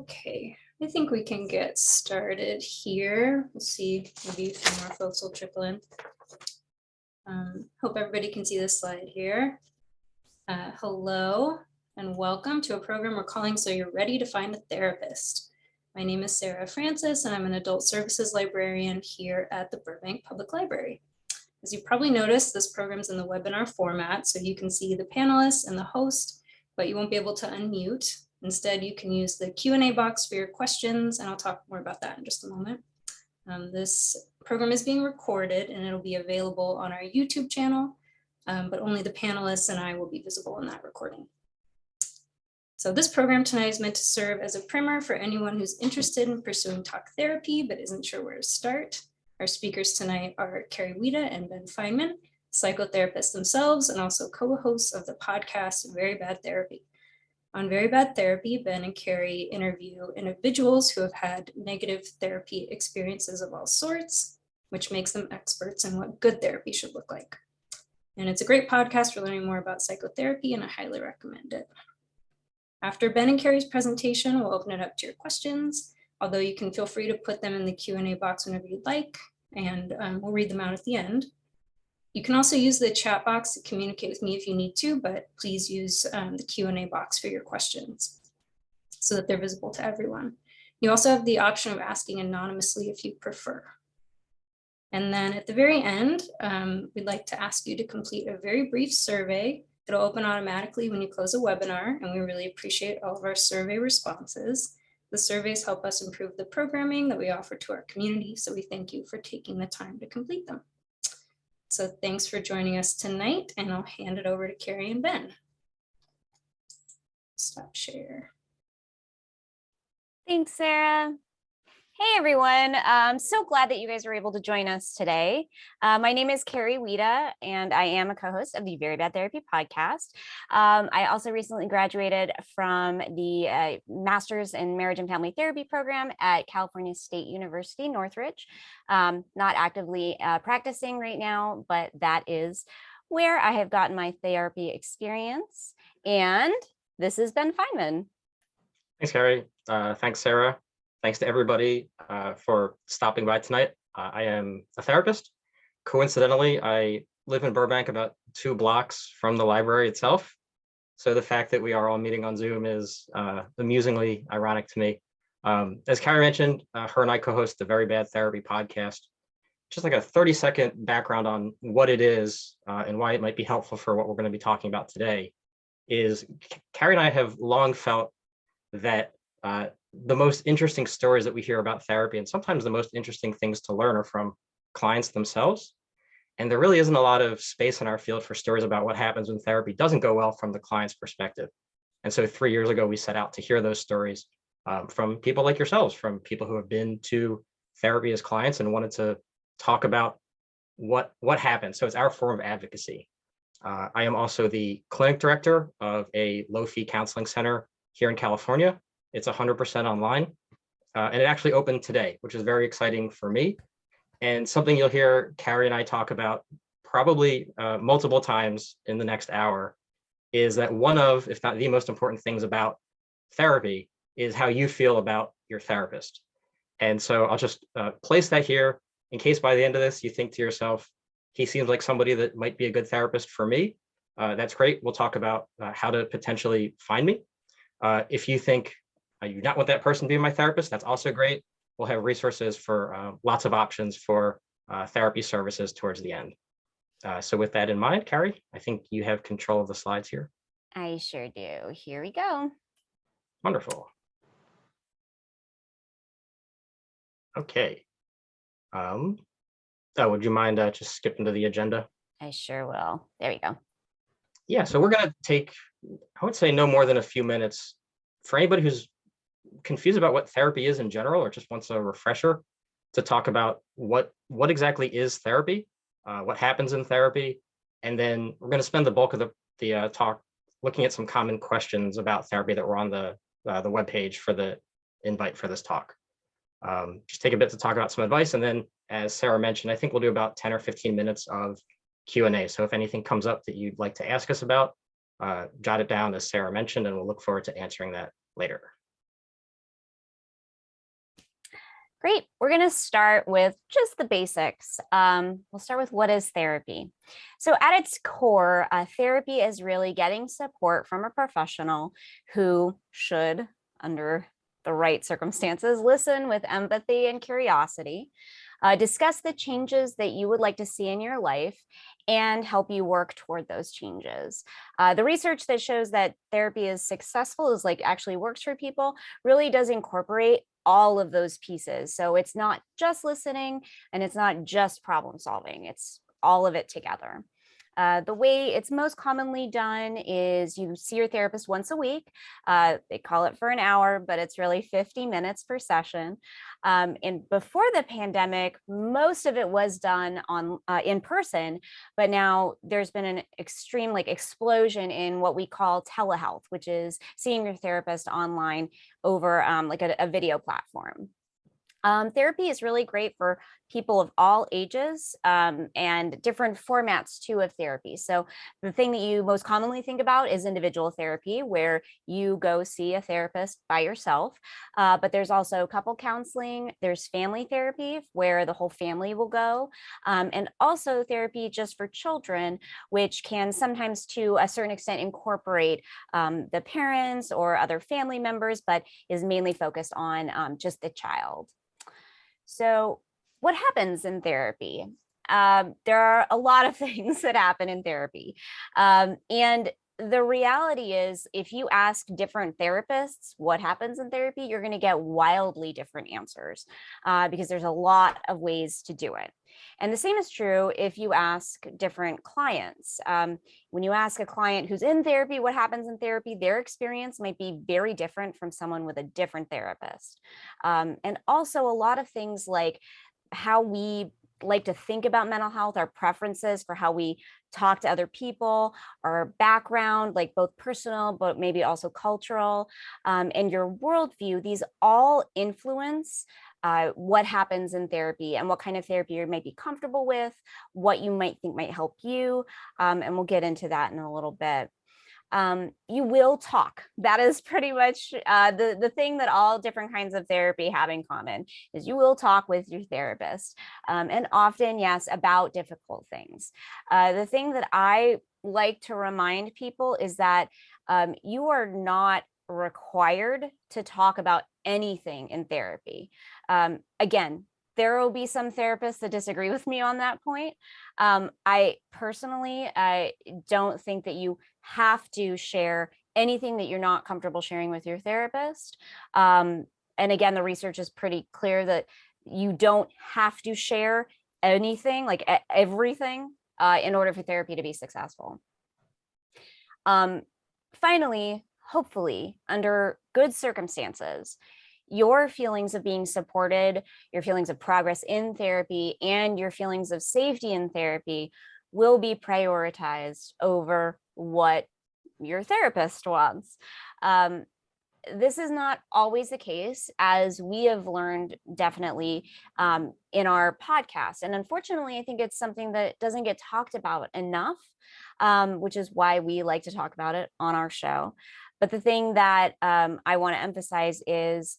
Okay, I think we can get started here. We'll see, maybe a few more folks will trickle in. Hope everybody can see this slide here. Hello and welcome to a program we're calling So You're Ready to Find a Therapist. My name is Sarah Francis and I'm an adult services librarian here at the Burbank Public Library. As you probably noticed, this program's in the webinar format, so you can see the panelists and the host, but you won't be able to unmute. Instead, you can use the Q&A box for your questions, and I'll talk more about that in just a moment. This program is being recorded and it'll be available on our YouTube channel, but only the panelists and I will be visible in that recording. So this program tonight is meant to serve as a primer for anyone who's interested in pursuing talk therapy, but isn't sure where to start. Our speakers tonight are Carrie Wida and Ben Feynman, psychotherapists themselves, and also co-hosts of the podcast Very Bad Therapy. On Very Bad Therapy, Ben and Carrie interview individuals who have had negative therapy experiences of all sorts, which makes them experts in what good therapy should look like. And it's a great podcast for learning more about psychotherapy, and I highly recommend it. After Ben and Carrie's presentation, we'll open it up to your questions, although you can feel free to put them in the Q&A box whenever you'd like, and we'll read them out at the end. You can also use the chat box to communicate with me if you need to, but please use the Q&A box for your questions so that they're visible to everyone. You also have the option of asking anonymously if you prefer. And then at the very end, we'd like to ask you to complete a very brief survey. It'll open automatically when you close a webinar, and we really appreciate all of our survey responses. The surveys help us improve the programming that we offer to our community, so we thank you for taking the time to complete them. So thanks for joining us tonight, and I'll hand it over to Carrie and Ben. Stop share. Thanks, Sarah. Hey, everyone. I'm so glad that you guys were able to join us today. My name is Carrie Wida, and I am a co-host of the Very Bad Therapy podcast. I also recently graduated from the Master's in Marriage and Family Therapy program at California State University, Northridge. Not actively practicing right now, but that is where I have gotten my therapy experience. And this is Ben Feynman. Thanks, Carrie. Thanks, Sarah. Thanks to everybody for stopping by tonight. I am a therapist. Coincidentally, I live in Burbank, about 2 blocks from the library itself. So the fact that we are all meeting on Zoom is amusingly ironic to me. As Carrie mentioned, her and I co-host the Very Bad Therapy podcast. Just like a 30-second background on what it is and why it might be helpful for what we're going to be talking about today is Carrie and I have long felt that the most interesting stories that we hear about therapy, and sometimes the most interesting things to learn, are from clients themselves. And there really isn't a lot of space in our field for stories about what happens when therapy doesn't go well from the client's perspective. And so 3 years ago, we set out to hear those stories from people like yourselves, from people who have been to therapy as clients and wanted to talk about what happened. So it's our form of advocacy. I am also the clinic director of a low-fee counseling center here in California. It's 100% online, and it actually opened today, which is very exciting for me. And something you'll hear Carrie and I talk about probably multiple times in the next hour is that one of, if not the most important things about therapy is how you feel about your therapist. And so I'll just place that here in case by the end of this, you think to yourself, he seems like somebody that might be a good therapist for me. That's great. We'll talk about how to potentially find me. If you think you do not want that person to be my therapist, that's also great. We'll have resources for lots of options for therapy services towards the end. So with that in mind, Carrie, I think you have control of the slides here. I sure do. Here we go. Wonderful. Okay. Would you mind just skipping to the agenda? I sure will. There we go. Yeah, so we're going to take, I would say, no more than a few minutes. For anybody who's confused about what therapy is in general, or just wants a refresher, to talk about what exactly is therapy, what happens in therapy, and then we're going to spend the bulk of the talk looking at some common questions about therapy that were on the webpage for the invite for this talk. Just take a bit to talk about some advice, and then, as Sarah mentioned, I think we'll do about 10 or 15 minutes of Q&A. So if anything comes up that you'd like to ask us about, jot it down, as Sarah mentioned, and we'll look forward to answering that later. Great. We're going to start with just the basics. We'll start with what is therapy. So at its core, therapy is really getting support from a professional who should, under the right circumstances, listen with empathy and curiosity, discuss the changes that you would like to see in your life, and help you work toward those changes. The research that shows that therapy is successful, is like actually works for people, really does incorporate all of those pieces. So it's not just listening and it's not just problem solving, it's all of it together. The way it's most commonly done is you see your therapist once a week. They call it for an hour, but it's really 50 minutes per session. And before the pandemic, most of it was done on in person, but now there's been an extreme explosion in what we call telehealth, which is seeing your therapist online over a video platform. Therapy is really great for people of all ages and different formats too of therapy. So the thing that you most commonly think about is individual therapy, where you go see a therapist by yourself. But there's also couple counseling. There's family therapy, where the whole family will go. And also therapy just for children, which can sometimes to a certain extent incorporate the parents or other family members, but is mainly focused on just the child. So what happens in therapy? There are a lot of things that happen in therapy. And the reality is, if you ask different therapists what happens in therapy, you're going to get wildly different answers because there's a lot of ways to do it. And the same is true if you ask different clients. When you ask a client who's in therapy what happens in therapy, their experience might be very different from someone with a different therapist. And also a lot of things like how we like to think about mental health, our preferences for how we talk to other people, our background, like both personal, but maybe also cultural, and your worldview, these all influence what happens in therapy and what kind of therapy you might be comfortable with, what you might think might help you. And we'll get into that in a little bit. You will talk. That is pretty much the thing that all different kinds of therapy have in common, is you will talk with your therapist. And often, yes, about difficult things. The thing that I like to remind people is that you are not required to talk about anything in therapy. Again, there will be some therapists that disagree with me on that point. I personally, I don't think that you have to share anything that you're not comfortable sharing with your therapist. And again, the research is pretty clear that you don't have to share anything, like everything, in order for therapy to be successful. Finally, hopefully, under good circumstances, your feelings of being supported, your feelings of progress in therapy, and your feelings of safety in therapy will be prioritized over what your therapist wants. This is not always the case, as we have learned definitely in our podcast. And unfortunately, I think it's something that doesn't get talked about enough, which is why we like to talk about it on our show. But the thing that I want to emphasize is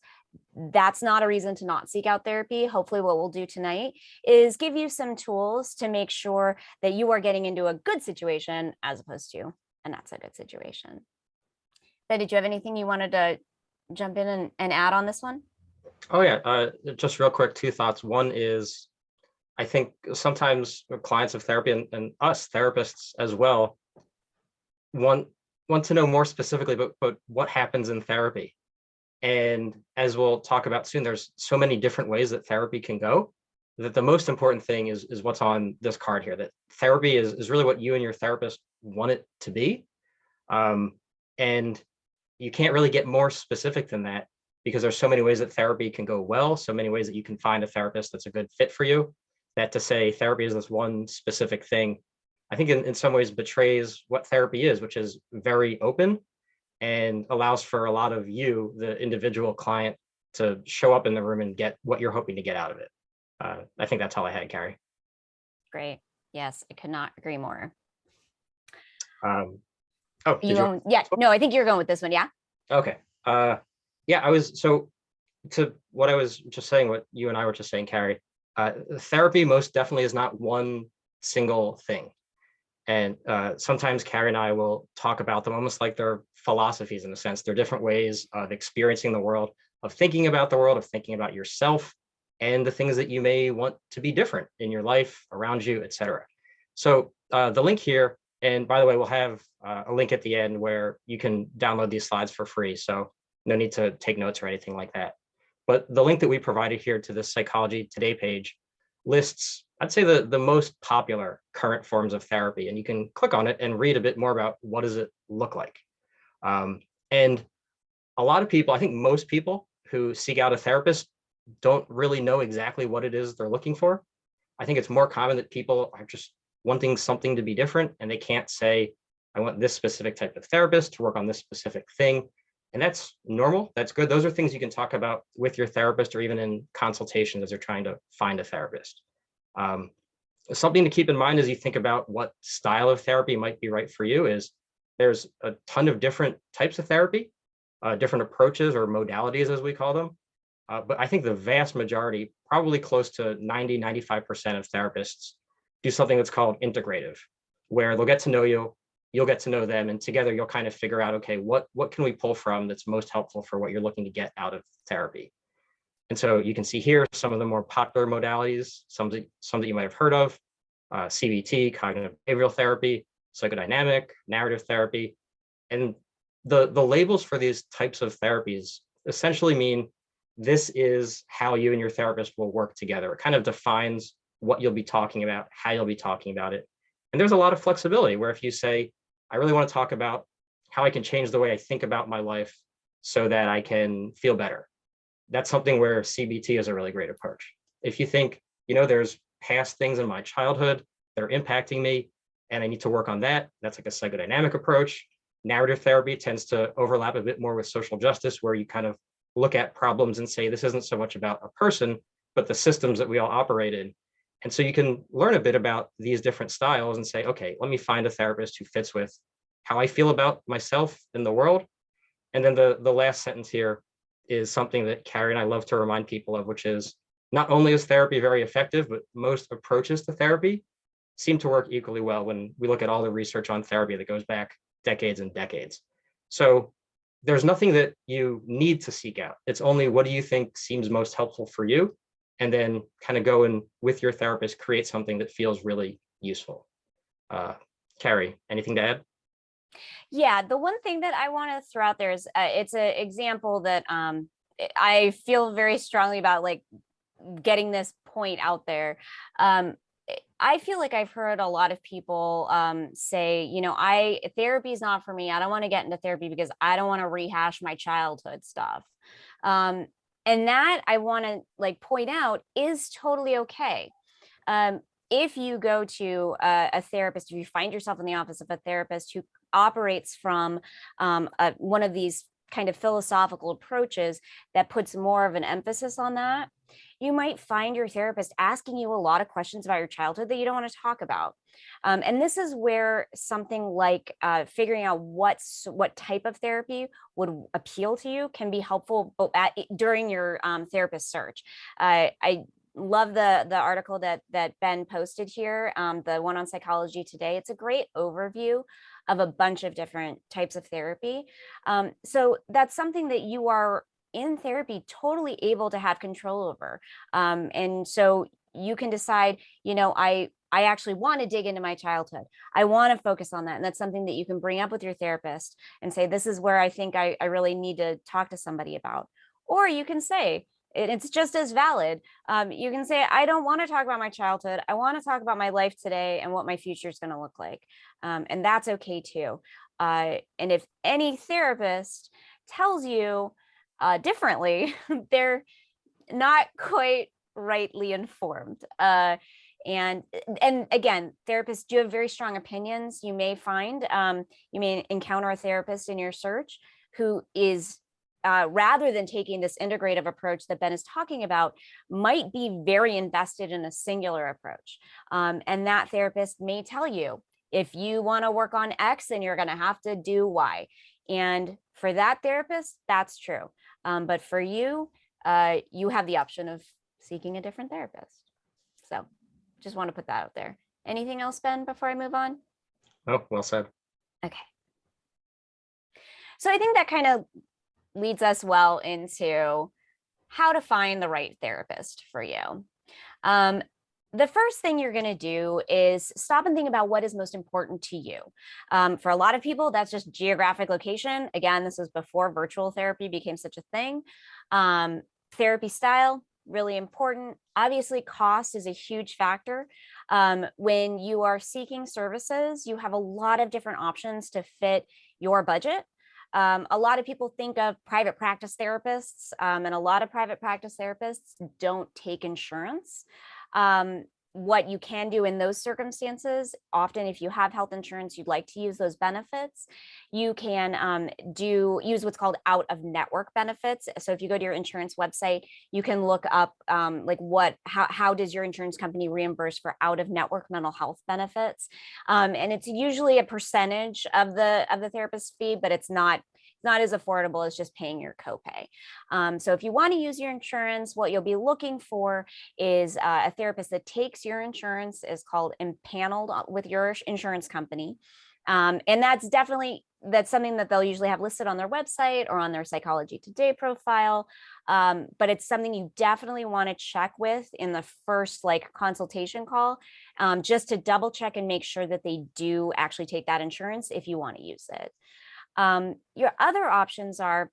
that's not a reason to not seek out therapy. Hopefully what we'll do tonight is give you some tools to make sure that you are getting into a good situation as opposed to a not so good situation. Ben, did you have anything you wanted to jump in and add on this one? Oh yeah, just real quick, two thoughts. One is, I think sometimes clients of therapy and us therapists as well want to know more specifically but what happens in therapy. And as we'll talk about soon, there's so many different ways that therapy can go, that the most important thing is what's on this card here, that therapy is really what you and your therapist want it to be. And you can't really get more specific than that, because there's so many ways that therapy can go well, so many ways that you can find a therapist that's a good fit for you, that to say therapy is this one specific thing, I think in some ways betrays what therapy is, which is very open and allows for a lot of you, the individual client, to show up in the room and get what you're hoping to get out of it. I think that's all I had, Carrie. Great. Yes, I could not agree more. Oh, Yeah, no, I think you're going with this one. Yeah. Okay. Yeah, to what I was just saying, what you and I were just saying, Carrie, therapy most definitely is not one single thing. And sometimes Carrie and I will talk about them almost like they're philosophies in a sense. They're different ways of experiencing the world, of thinking about the world, of thinking about yourself and the things that you may want to be different in your life, around you, etc. So the link here, and by the way, we'll have a link at the end where you can download these slides for free. So no need to take notes or anything like that. But the link that we provided here to the Psychology Today page lists, I'd say, the most popular current forms of therapy, and you can click on it and read a bit more about what does it look like. And a lot of people, I think most people who seek out a therapist don't really know exactly what it is they're looking for. I think it's more common that people are just wanting something to be different and they can't say, I want this specific type of therapist to work on this specific thing. And that's normal. That's good. Those are things you can talk about with your therapist or even in consultation as you're trying to find a therapist. Something to keep in mind as you think about what style of therapy might be right for you is there's a ton of different types of therapy, different approaches or modalities, as we call them. But I think the vast majority, probably close to 90–95% of therapists do something that's called integrative, where they'll get to know you, you'll get to know them, and together you'll kind of figure out, okay, what can we pull from that's most helpful for what you're looking to get out of therapy. And so you can see here some of the more popular modalities, some that you might have heard of, CBT, cognitive behavioral therapy, psychodynamic, narrative therapy. And the labels for these types of therapies essentially mean this is how you and your therapist will work together. It kind of defines what you'll be talking about, how you'll be talking about it. And there's a lot of flexibility where if you say, I really want to talk about how I can change the way I think about my life so that I can feel better, that's something where CBT is a really great approach. If you think, there's past things in my childhood that are impacting me and I need to work on that, that's like a psychodynamic approach. Narrative therapy tends to overlap a bit more with social justice, where you kind of look at problems and say, this isn't so much about a person, but the systems that we all operate in. And so you can learn a bit about these different styles and say, okay, let me find a therapist who fits with how I feel about myself in the world. And then the last sentence here is something that Carrie and I love to remind people of, which is not only is therapy very effective, but most approaches to therapy seem to work equally well when we look at all the research on therapy that goes back decades and decades. So there's nothing that you need to seek out. It's only what do you think seems most helpful for you? And then kind of go and with your therapist, create something that feels really useful. Carrie, anything to add? Yeah, the one thing that I want to throw out there is it's an example that I feel very strongly about, like getting this point out there. I feel like I've heard a lot of people say, therapy is not for me. I don't want to get into therapy because I don't want to rehash my childhood stuff. And that I want to point out is totally okay. If you go to a therapist, if you find yourself in the office of a therapist who operates from one of these kind of philosophical approaches that puts more of an emphasis on that, you might find your therapist asking you a lot of questions about your childhood that you don't want to talk about. And this is where something like figuring out what type of therapy would appeal to you can be helpful during your therapist search. I love the article that Ben posted here, the one on Psychology Today. It's a great overview of a bunch of different types of therapy. So that's something that you are in therapy totally able to have control over. And so you can decide, I actually want to dig into my childhood. I want to focus on that. And that's something that you can bring up with your therapist and say, this is where I think I really need to talk to somebody about. Or you can say, it's just as valid. You can say, I don't want to talk about my childhood. I want to talk about my life today and what my future is going to look like. And that's okay too. And if any therapist tells you differently, they're not quite rightly informed. And again, therapists do have very strong opinions. You may find, you may encounter a therapist in your search who is, rather than taking this integrative approach that Ben is talking about, might be very invested in a singular approach. And that therapist may tell you, if you want to work on X, then you're going to have to do Y. And for that therapist, that's true. But for you, you have the option of seeking a different therapist. So just want to put that out there. Anything else, Ben, before I move on? Oh, well said. Okay. So I think that kind of leads us well into how to find the right therapist for you. The first thing you're going to do is stop and think about what is most important to you. For a lot of people, that's just geographic location. Again, this is before virtual therapy became such a thing. Therapy style, really important. Obviously, cost is a huge factor. When you are seeking services, you have a lot of different options to fit your budget. A lot of people think of private practice therapists, and a lot of private practice therapists don't take insurance. What you can do in those circumstances, often if you have health insurance, you'd like to use those benefits, you can use what's called out of network benefits. So if you go to your insurance website, you can look up how does your insurance company reimburse for out of network mental health benefits, and it's usually a percentage of the therapist fee, but it's not as affordable as just paying your copay. So if you want to use your insurance, what you'll be looking for is a therapist that takes your insurance, is called empaneled with your insurance company. And that's something that they'll usually have listed on their website or on their Psychology Today profile. But it's something you definitely want to check with in the first consultation call, just to double check and make sure that they do actually take that insurance if you want to use it. Your other options are,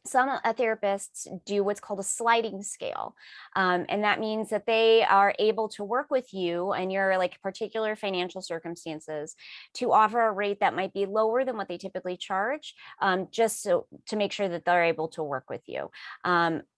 some therapists do what's called a sliding scale. And that means that they are able to work with you and your particular financial circumstances to offer a rate that might be lower than what they typically charge, just to make sure that they're able to work with you.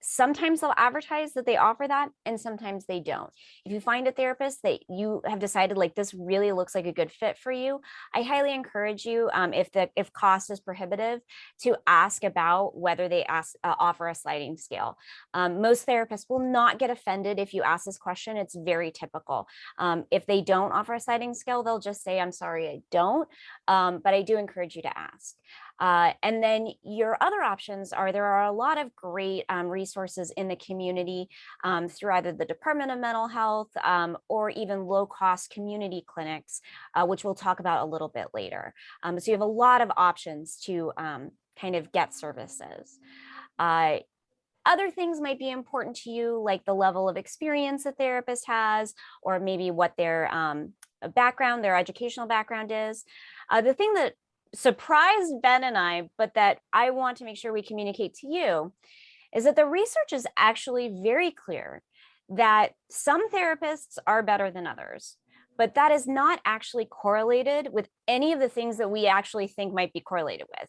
Sometimes they'll advertise that they offer that, and sometimes they don't. If you find a therapist that you have decided this really looks like a good fit for you, I highly encourage you, if cost is prohibitive, to ask about whether they offer a sliding scale. Most therapists will not get offended if you ask this question. It's very typical. If they don't offer a sliding scale, they'll just say, I'm sorry, I don't. But I do encourage you to ask. And then your other options are, there are a lot of great resources in the community through either the Department of Mental Health or even low-cost community clinics, which we'll talk about a little bit later. So you have a lot of options to kind of get services. Other things might be important to you, like the level of experience a therapist has, or maybe what their background, their educational background is. The thing that surprised Ben and I, but that I want to make sure we communicate to you, is that the research is actually very clear that some therapists are better than others, but that is not actually correlated with any of the things that we actually think might be correlated with.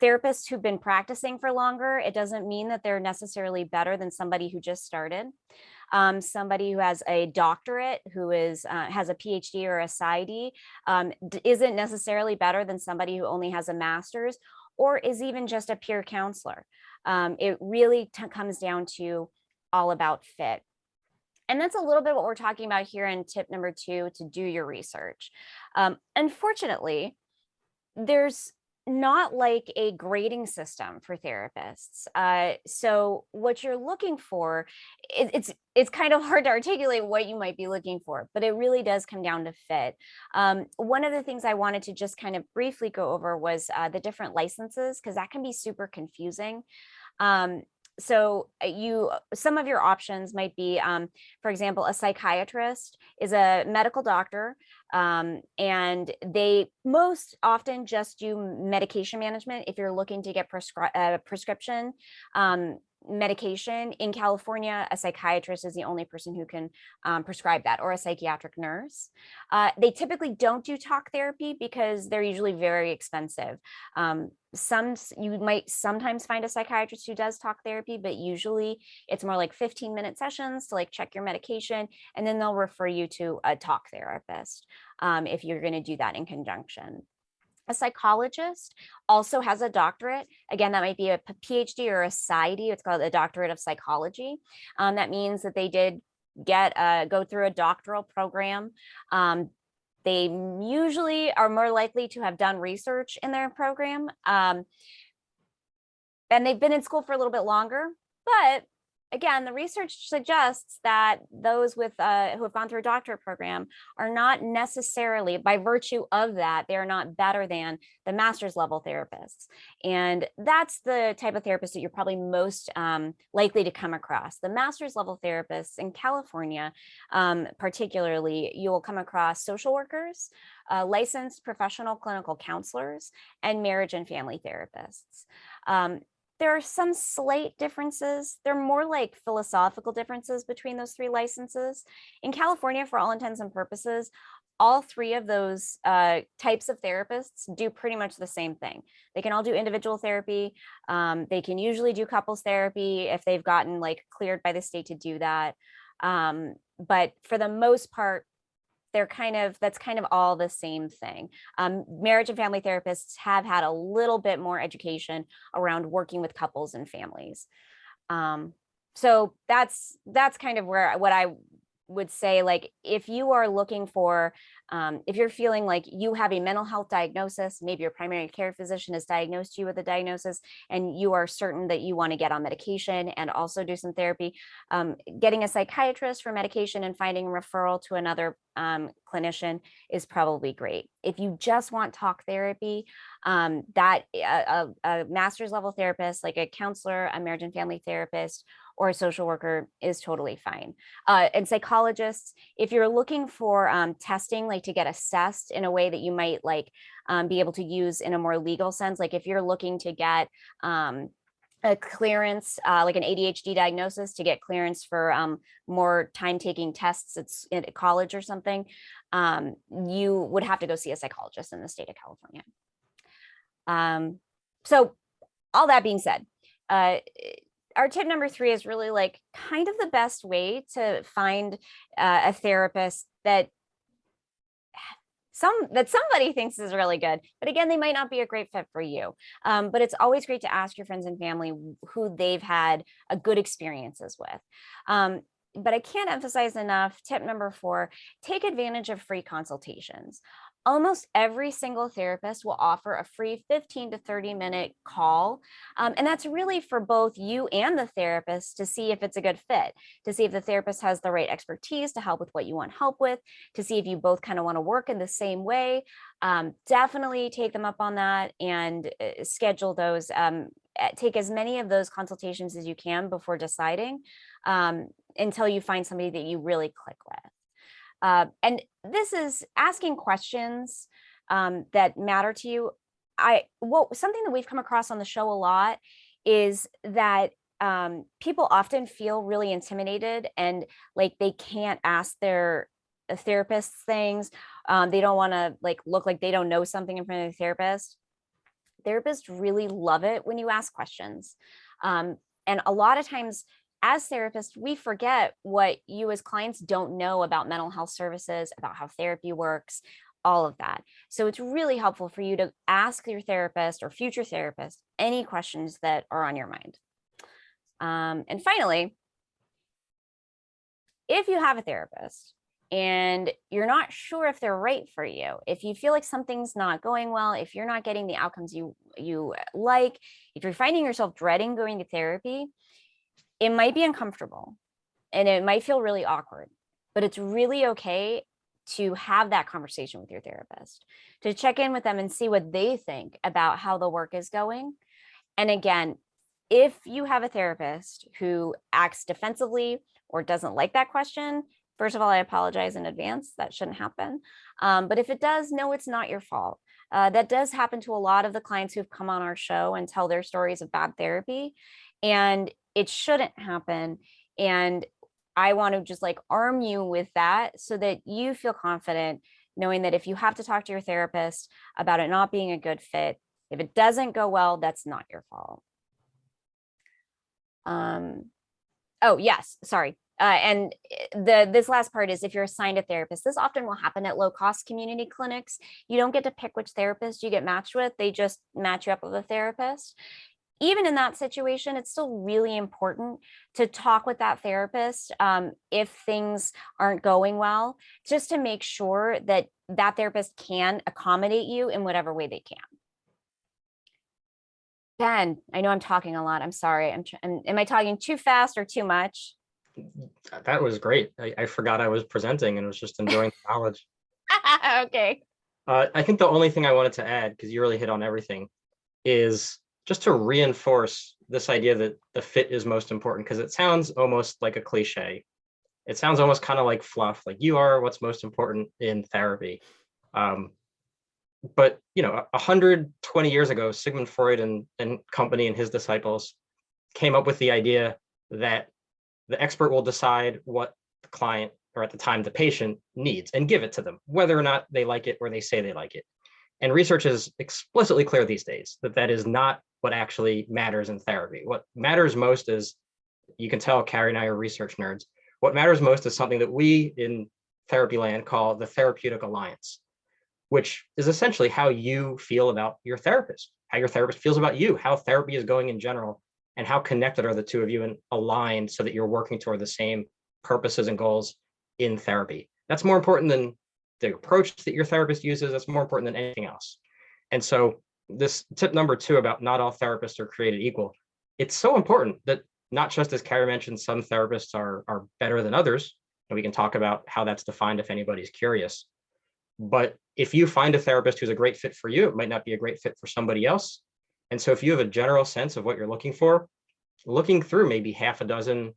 Therapists who've been practicing for longer, it doesn't mean that they're necessarily better than somebody who just started. Somebody who has a doctorate, who has a PhD or a PsyD, isn't necessarily better than somebody who only has a master's or is even just a peer counselor. It really comes down to all about fit. And that's a little bit what we're talking about here in tip number 2, to do your research. Unfortunately, there's not a grading system for therapists. So what you're looking for, it's kind of hard to articulate what you might be looking for, but it really does come down to fit. One of the things I wanted to just kind of briefly go over was the different licenses, because that can be super confusing. So some of your options might be, for example, a psychiatrist is a medical doctor, and they most often just do medication management. If you're looking to get prescription medication in California, a psychiatrist is the only person who can prescribe that, or a psychiatric nurse. They typically don't do talk therapy because they're usually very expensive. You might sometimes find a psychiatrist who does talk therapy, but usually it's more like 15-minute sessions to check your medication, and then they'll refer you to a talk therapist if you're going to do that in conjunction. A psychologist also has a doctorate. Again, that might be a PhD or a PsyD. It's called a doctorate of psychology. That means that they did go through a doctoral program. They usually are more likely to have done research in their program. And they've been in school for a little bit longer, But again, the research suggests that those with who have gone through a doctorate program are not necessarily, by virtue of that, they are not better than the master's level therapists. And that's the type of therapist that you're probably most likely to come across. The master's level therapists in California, particularly, you will come across social workers, licensed professional clinical counselors, and marriage and family therapists. There are some slight differences. They're more like philosophical differences between those three licenses. In California, for all intents and purposes, all three of those types of therapists do pretty much the same thing. They can all do individual therapy. They can usually do couples therapy if they've gotten like cleared by the state to do that. But for the most part, that's kind of all the same thing. Marriage and family therapists have had a little bit more education around working with couples and families. So that's kind of what I would say, like, if you are looking for, if you're feeling like you have a mental health diagnosis, maybe your primary care physician has diagnosed you with a diagnosis, and you are certain that you want to get on medication and also do some therapy, getting a psychiatrist for medication and finding a referral to another clinician is probably great. If you just want talk therapy, that a master's level therapist, like a counselor, a marriage and family therapist, or a social worker is totally fine. And psychologists, if you're looking for testing, like to get assessed in a way that you might like be able to use in a more legal sense, like if you're looking to get a clearance, like an ADHD diagnosis, to get clearance for more time-taking tests at college or something, you would have to go see a psychologist in the state of California. So all that being said, our tip number 3 is really like kind of the best way to find a therapist that somebody thinks is really good, but again, they might not be a great fit for you. But it's always great to ask your friends and family who they've had a good experiences with. But I can't emphasize enough, tip number 4, take advantage of free consultations. Almost every single therapist will offer a free 15 to 30-minute call. And that's really for both you and the therapist to see if it's a good fit, to see if the therapist has the right expertise to help with what you want help with, to see if you both kind of want to work in the same way. Definitely take them up on that and schedule those. Take as many of those consultations as you can before deciding, until you find somebody that you really click with. And this is asking questions that matter to you. Something that we've come across on the show a lot is that people often feel really intimidated and like they can't ask their therapists things. They don't want to like look like they don't know something in front of the therapist. Therapists really love it when you ask questions. And a lot of times, as therapists, we forget what you as clients don't know about mental health services, about how therapy works, all of that. So it's really helpful for you to ask your therapist or future therapist any questions that are on your mind. And finally, if you have a therapist and you're not sure if they're right for you, if you feel like something's not going well, if you're not getting the outcomes you like, if you're finding yourself dreading going to therapy, it might be uncomfortable and it might feel really awkward, but it's really okay to have that conversation with your therapist, to check in with them and see what they think about how the work is going. And again, if you have a therapist who acts defensively or doesn't like that question, first of all, I apologize in advance. That shouldn't happen. But if it does, no, it's not your fault. That does happen to a lot of the clients who've come on our show and tell their stories of bad therapy. And it shouldn't happen. And I want to just like arm you with that so that you feel confident knowing that if you have to talk to your therapist about it not being a good fit, if it doesn't go well, that's not your fault. Oh, yes, sorry. And this last part is if you're assigned a therapist, this often will happen at low cost community clinics. You don't get to pick which therapist you get matched with. They just match you up with a therapist. Even in that situation, it's still really important to talk with that therapist if things aren't going well, just to make sure that that therapist can accommodate you in whatever way they can. Ben, I know I'm talking a lot. I'm sorry. Am I talking too fast or too much? That was great. I forgot I was presenting and was just enjoying the knowledge. Okay. I think the only thing I wanted to add, because you really hit on everything, is just to reinforce this idea that the fit is most important, because it sounds almost like a cliche. It sounds almost kind of like fluff, like you are what's most important in therapy. Um, but 120 years ago, Sigmund Freud and company and his disciples came up with the idea that the expert will decide what the client, or at the time the patient, needs and give it to them, whether or not they like it or they say they like it. And research is explicitly clear these days that that is not what actually matters in therapy. What matters most is, you can tell Carrie and I are research nerds. What matters most is something that we in therapy land call the therapeutic alliance, which is essentially how you feel about your therapist, how your therapist feels about you, how therapy is going in general, and how connected are the two of you and aligned so that you're working toward the same purposes and goals in therapy. That's more important than the approach that your therapist uses. That's more important than anything else. And so this tip number 2 about not all therapists are created equal, it's so important that not just, as Carrie mentioned, some therapists are better than others, and we can talk about how that's defined if anybody's curious. But if you find a therapist who's a great fit for you, it might not be a great fit for somebody else. And so if you have a general sense of what you're looking for, looking through maybe half a dozen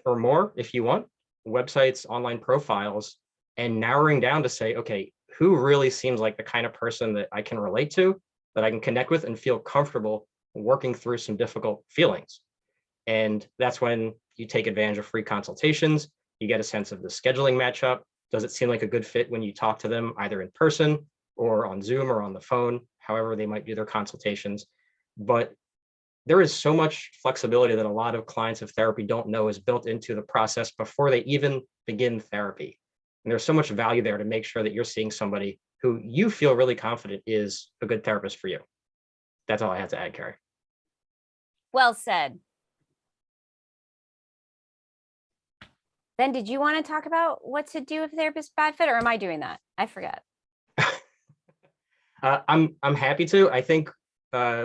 or more, if you want, websites, online profiles, and narrowing down to say, okay, who really seems like the kind of person that I can relate to, that I can connect with and feel comfortable working through some difficult feelings. And that's when you take advantage of free consultations. You get a sense of the scheduling matchup. Does it seem like a good fit when you talk to them either in person or on Zoom or on the phone, however they might do their consultations? But there is so much flexibility that a lot of clients of therapy don't know is built into the process before they even begin therapy. And there's so much value there to make sure that you're seeing somebody who you feel really confident is a good therapist for you. That's all I had to add, Carrie. Well said. Ben, did you want to talk about what to do if a therapist bad fit, or am I doing that? I forget. I'm happy to. I think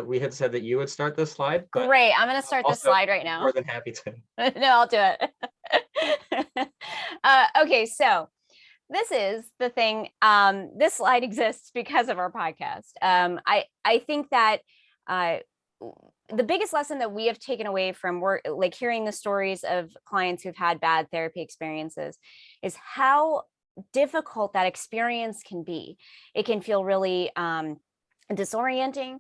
we had said that you would start this slide. Great. I'm going to start this slide right now. More than happy to. No, I'll do it. Okay, so this is the thing. This slide exists because of our podcast. I think that the biggest lesson that we have taken away from work, like hearing the stories of clients who've had bad therapy experiences, is how difficult that experience can be. It can feel really disorienting.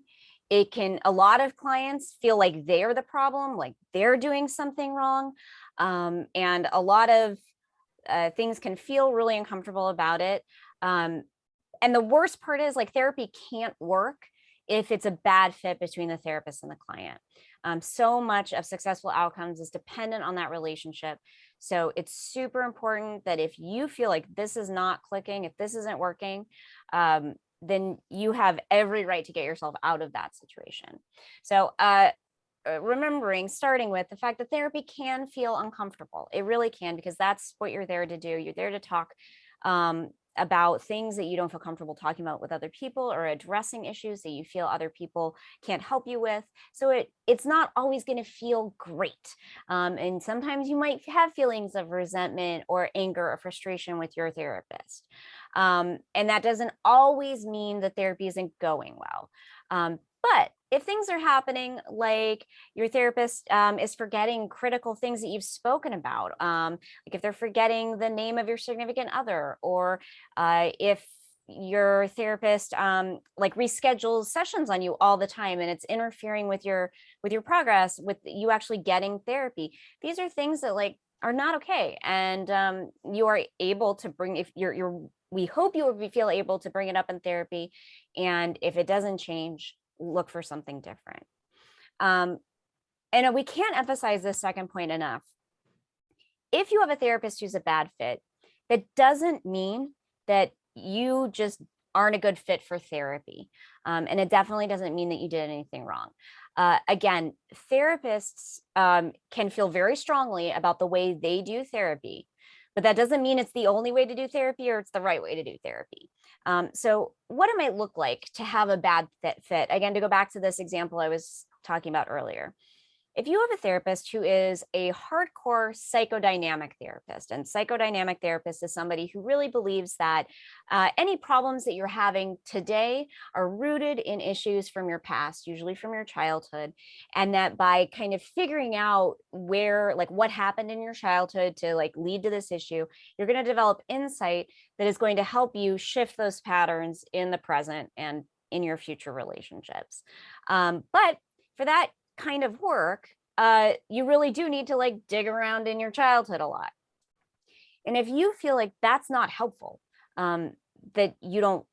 A lot of clients feel like they're the problem, like they're doing something wrong. And a lot of things can feel really uncomfortable about it. And the worst part is, like, therapy can't work if it's a bad fit between the therapist and the client. So much of successful outcomes is dependent on that relationship. So it's super important that if you feel like this is not clicking, if this isn't working, then you have every right to get yourself out of that situation. So starting with the fact that therapy can feel uncomfortable. It really can, because that's what you're there to do. You're there to talk about things that you don't feel comfortable talking about with other people, or addressing issues that you feel other people can't help you with. So it's not always going to feel great. And sometimes you might have feelings of resentment or anger or frustration with your therapist. And that doesn't always mean that therapy isn't going well. But if things are happening, like your therapist is forgetting critical things that you've spoken about, like if they're forgetting the name of your significant other, or if your therapist like reschedules sessions on you all the time and it's interfering with your progress, with you actually getting therapy, these are things that like are not okay. And you are able to bring, if we hope you will feel able to bring it up in therapy. And if it doesn't change, look for something different. And we can't emphasize this second point enough. If you have a therapist who's a bad fit, that doesn't mean that you just aren't a good fit for therapy. And it definitely doesn't mean that you did anything wrong. Again, therapists can feel very strongly about the way they do therapy, but that doesn't mean it's the only way to do therapy or it's the right way to do therapy. So what it might look like to have a bad fit, again, to go back to this example I was talking about earlier. If you have a therapist who is a hardcore psychodynamic therapist, and psychodynamic therapist is somebody who really believes that any problems that you're having today are rooted in issues from your past, usually from your childhood, and that by kind of figuring out where, like what happened in your childhood to like lead to this issue, you're going to develop insight that is going to help you shift those patterns in the present and in your future relationships. But for that kind of work, you really do need to like dig around in your childhood a lot. And if you feel like that's not helpful, that you don't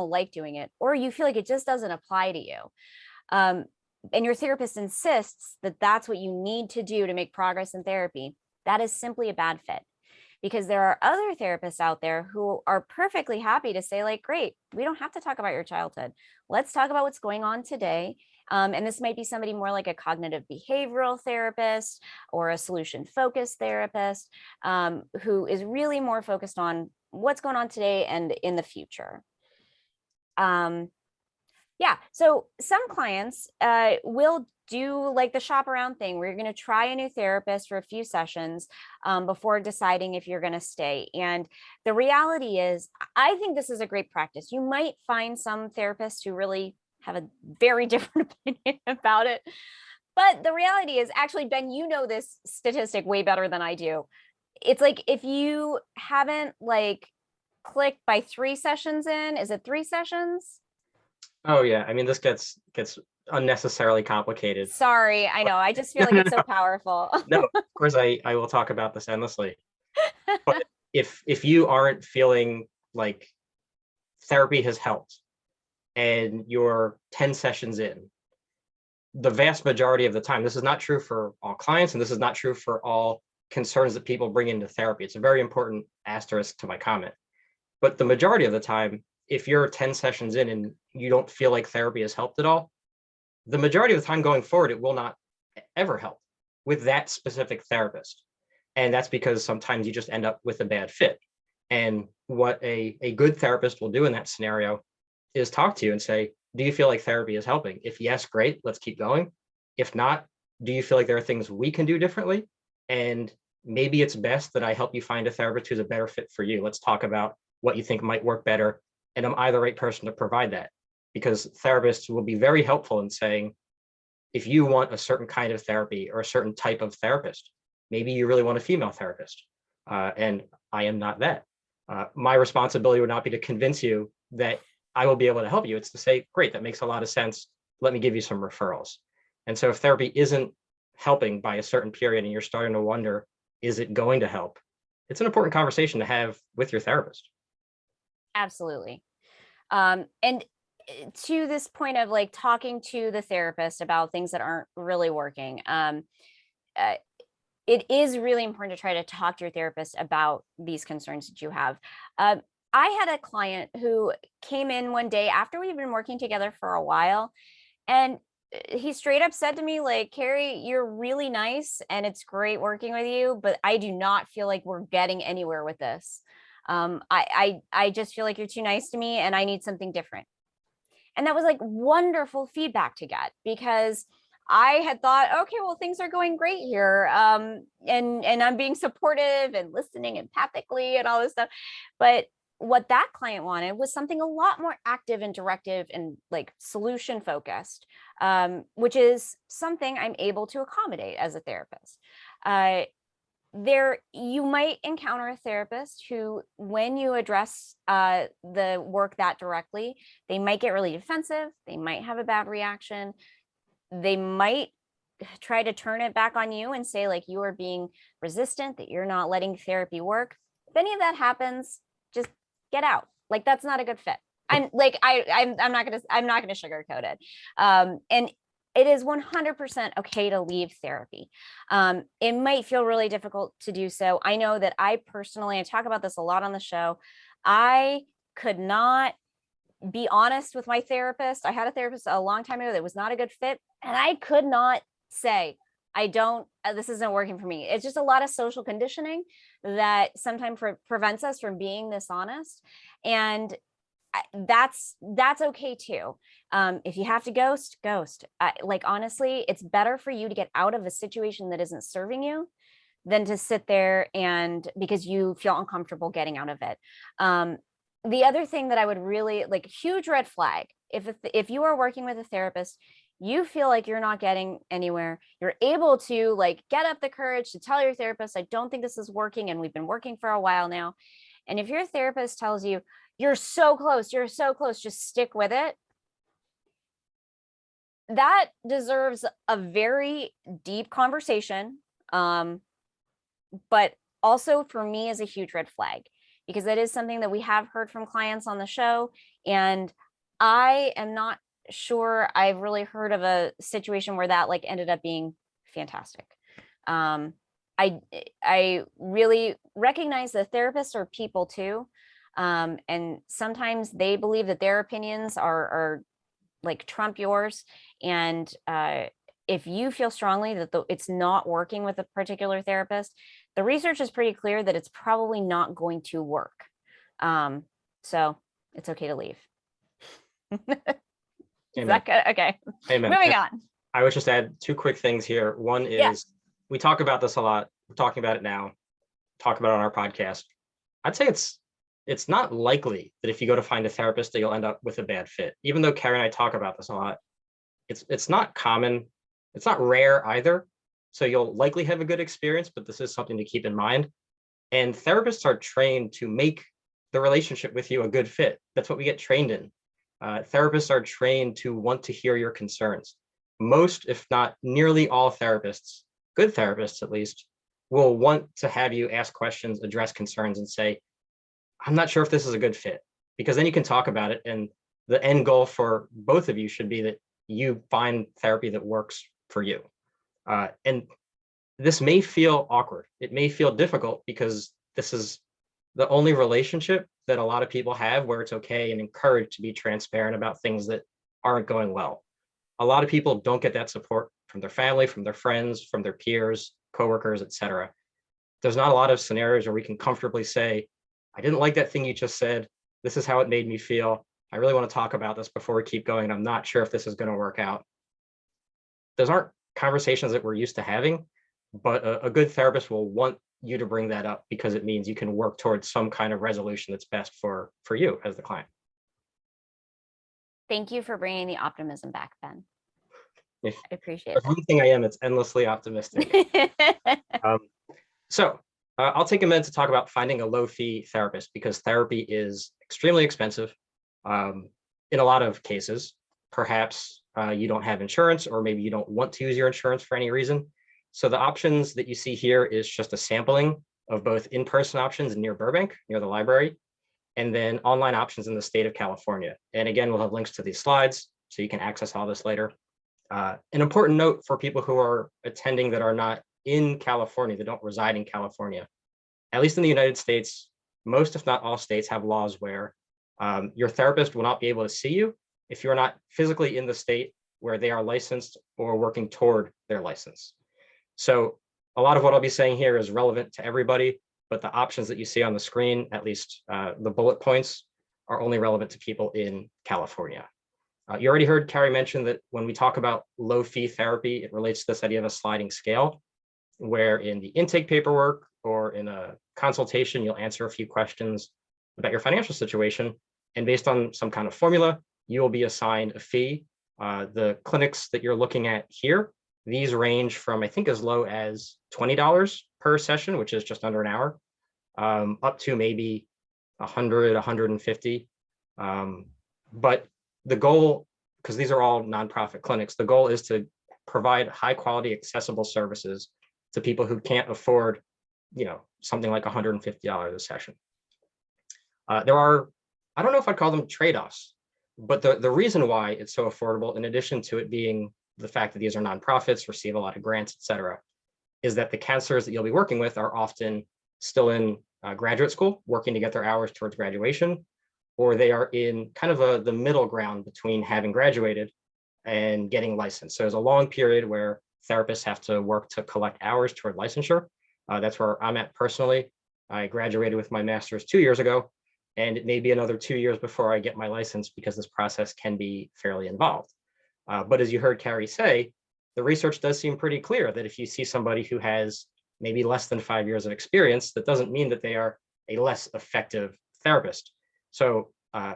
like doing it, or you feel like it just doesn't apply to you, and your therapist insists that that's what you need to do to make progress in therapy, that is simply a bad fit. Because there are other therapists out there who are perfectly happy to say like, great, we don't have to talk about your childhood. Let's talk about what's going on today. And this might be somebody more like a cognitive behavioral therapist or a solution focused therapist, who is really more focused on what's going on today and in the future. Yeah, so some clients will do like the shop around thing where you're going to try a new therapist for a few sessions before deciding if you're going to stay. And the reality is, I think this is a great practice. You might find some therapists who really have a very different opinion about it. But the reality is, actually, Ben, you know this statistic way better than I do. It's like if you haven't like clicked by 3 sessions in, is it 3 sessions? Oh yeah, I mean, this gets unnecessarily complicated. Sorry, I know. I just feel like it's so powerful. No, of course I will talk about this endlessly. But if you aren't feeling like therapy has helped and you're 10 sessions in, the vast majority of the time, this is not true for all clients, and this is not true for all concerns that people bring into therapy. It's a very important asterisk to my comment. But the majority of the time, if you're 10 sessions in and you don't feel like therapy has helped at all, the majority of the time going forward, it will not ever help with that specific therapist. And that's because sometimes you just end up with a bad fit. And what a good therapist will do in that scenario is talk to you and say, do you feel like therapy is helping? If yes, great, let's keep going. If not, do you feel like there are things we can do differently? And maybe it's best that I help you find a therapist who's a better fit for you. Let's talk about what you think might work better. And am I the right person to provide that? Because therapists will be very helpful in saying, if you want a certain kind of therapy or a certain type of therapist, maybe you really want a female therapist. And I am not that. My responsibility would not be to convince you that I will be able to help you. It's to say, great, that makes a lot of sense. Let me give you some referrals. And so if therapy isn't helping by a certain period and you're starting to wonder, is it going to help? It's an important conversation to have with your therapist. Absolutely. And to this point of like talking to the therapist about things that aren't really working, it is really important to try to talk to your therapist about these concerns that you have. I had a client who came in one day after we've been working together for a while, and he straight up said to me, like, Carrie, you're really nice and it's great working with you, but I do not feel like we're getting anywhere with this. I just feel like you're too nice to me and I need something different. And that was like wonderful feedback to get, because I had thought, okay, well, things are going great here. And I'm being supportive and listening empathically and all this stuff. But what that client wanted was something a lot more active and directive and like solution focused, which is something I'm able to accommodate as a therapist. You might encounter a therapist who, when you address the work that directly, they might get really defensive. They might have a bad reaction. They might try to turn it back on you and say like you are being resistant, that you're not letting therapy work. If any of that happens, just get out. Like, that's not a good fit. I'm like, I'm not gonna sugarcoat it. And it is 100% okay to leave therapy. It might feel really difficult to do so. I know that I talk about this a lot on the show. I could not be honest with my therapist. I had a therapist a long time ago that was not a good fit, and I could not say, this isn't working for me. It's just a lot of social conditioning that sometimes prevents us from being this honest. And that's okay too. If you have to ghost, ghost. Like, honestly, it's better for you to get out of a situation that isn't serving you than to sit there and because you feel uncomfortable getting out of it. The other thing that I would really like, huge red flag, if you are working with a therapist, you feel like you're not getting anywhere, you're able to like get up the courage to tell your therapist, I don't think this is working, and we've been working for a while now. And if your therapist tells you, you're so close, just stick with it, that deserves a very deep conversation. But also for me is a huge red flag, because that is something that we have heard from clients on the show. And I am not sure I've really heard of a situation where that like ended up being fantastic. I really recognize that therapists are people too. And sometimes they believe that their opinions are like trump yours. And if you feel strongly that it's not working with a particular therapist, the research is pretty clear that it's probably not going to work. So it's okay to leave. Is that good? Okay. Amen. Moving on. I would just add two quick things here. One is we talk about this a lot. We're talking about it now, talk about it on our podcast. I'd say it's not likely that if you go to find a therapist that you'll end up with a bad fit. Even though Carrie and I talk about this a lot, it's not common. It's not rare either. So you'll likely have a good experience, but this is something to keep in mind. And therapists are trained to make the relationship with you a good fit. That's what we get trained in. Therapists are trained to want to hear your concerns. Most, if not nearly all therapists, good therapists at least, will want to have you ask questions, address concerns, and say, I'm not sure if this is a good fit, because then you can talk about it. And the end goal for both of you should be that you find therapy that works for you. And this may feel awkward. It may feel difficult because this is the only relationship that a lot of people have where it's okay and encouraged to be transparent about things that aren't going well. A lot of people don't get that support from their family, from their friends, from their peers, coworkers, etc. There's not a lot of scenarios where we can comfortably say, I didn't like that thing you just said. This is how it made me feel. I really want to talk about this before we keep going. And I'm not sure if this is going to work out. Those aren't conversations that we're used to having, but a good therapist will want you to bring that up because it means you can work towards some kind of resolution that's best for you as the client. Thank you for bringing the optimism back, Ben. I appreciate it. One thing I am, it's endlessly optimistic. So I'll take a minute to talk about finding a low-fee therapist, because therapy is extremely expensive in a lot of cases. Perhaps you don't have insurance, or maybe you don't want to use your insurance for any reason. So the options that you see here is just a sampling of both in-person options near Burbank, near the library, and then online options in the state of California. And again, we'll have links to these slides so you can access all this later. An important note for people who are attending that are not in California, that don't reside in California, at least in the United States, most if not all states have laws where your therapist will not be able to see you if you're not physically in the state where they are licensed or working toward their license. So a lot of what I'll be saying here is relevant to everybody, but the options that you see on the screen, at least the bullet points, are only relevant to people in California. You already heard Carrie mention that when we talk about low fee therapy, it relates to this idea of a sliding scale, where in the intake paperwork or in a consultation, you'll answer a few questions about your financial situation. And based on some kind of formula, you will be assigned a fee. The clinics that you're looking at here, these range from, I think, as low as $20 per session, which is just under an hour, up to maybe 100, 150. But the goal, because these are all nonprofit clinics, the goal is to provide high quality, accessible services to people who can't afford, something like $150 a session. There are, I don't know if I'd call them trade-offs, but the reason why it's so affordable, in addition to it being the fact that these are nonprofits, receive a lot of grants, et cetera, is that the counselors that you'll be working with are often still in graduate school, working to get their hours towards graduation, or they are in kind of the middle ground between having graduated and getting licensed. So there's a long period where therapists have to work to collect hours toward licensure. That's where I'm at personally. I graduated with my master's 2 years ago, and it may be another 2 years before I get my license because this process can be fairly involved. But as you heard Carrie say, the research does seem pretty clear that if you see somebody who has maybe less than 5 years of experience, that doesn't mean that they are a less effective therapist. So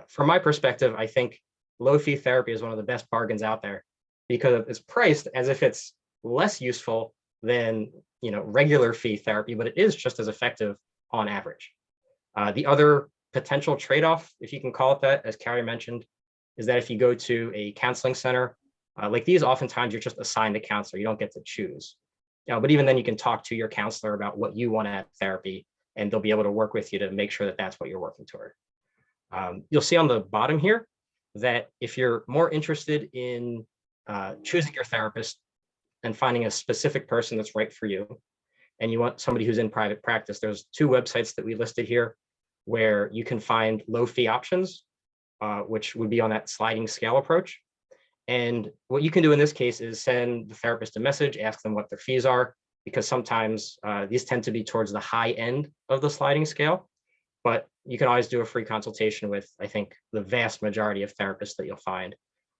from my perspective, I think low fee therapy is one of the best bargains out there because it's priced as if it's less useful than regular fee therapy, but it is just as effective on average. The other potential trade-off, if you can call it that, as Carrie mentioned, is that if you go to a counseling center, like these, oftentimes you're just assigned a counselor. You don't get to choose. But even then, you can talk to your counselor about what you want at therapy, and they'll be able to work with you to make sure that that's what you're working toward. You'll see on the bottom here that if you're more interested in choosing your therapist and finding a specific person that's right for you, and you want somebody who's in private practice, there's 2 websites that we listed here where you can find low fee options, which would be on that sliding scale approach. And what you can do in this case is send the therapist a message, ask them what their fees are, because sometimes these tend to be towards the high end of the sliding scale. But you can always do a free consultation with, I think, the vast majority of therapists that you'll find.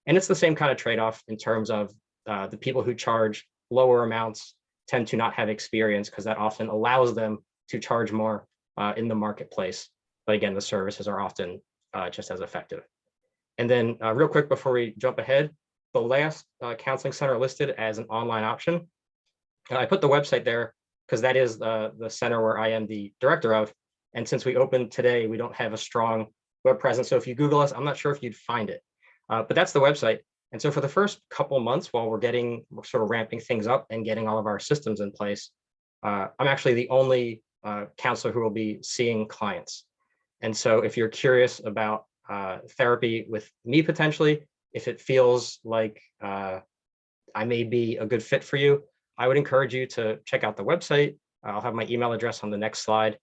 And it's the same kind of trade-off in terms of the people who charge lower amounts tend to not have experience because that often allows them to charge more in the marketplace. But again, the services are often just as effective. And then real quick before we jump ahead, the last counseling center listed as an online option. I put the website there because that is the center where I am the director of. And since we opened today, we don't have a strong web presence. So if you Google us, I'm not sure if you'd find it, but that's the website. And so for the first couple months, while we're sort of ramping things up and getting all of our systems in place, I'm actually the only counselor who will be seeing clients. And so if you're curious about therapy with me potentially, if it feels like I may be a good fit for you, I would encourage you to check out the website. I'll have my email address on the next slide,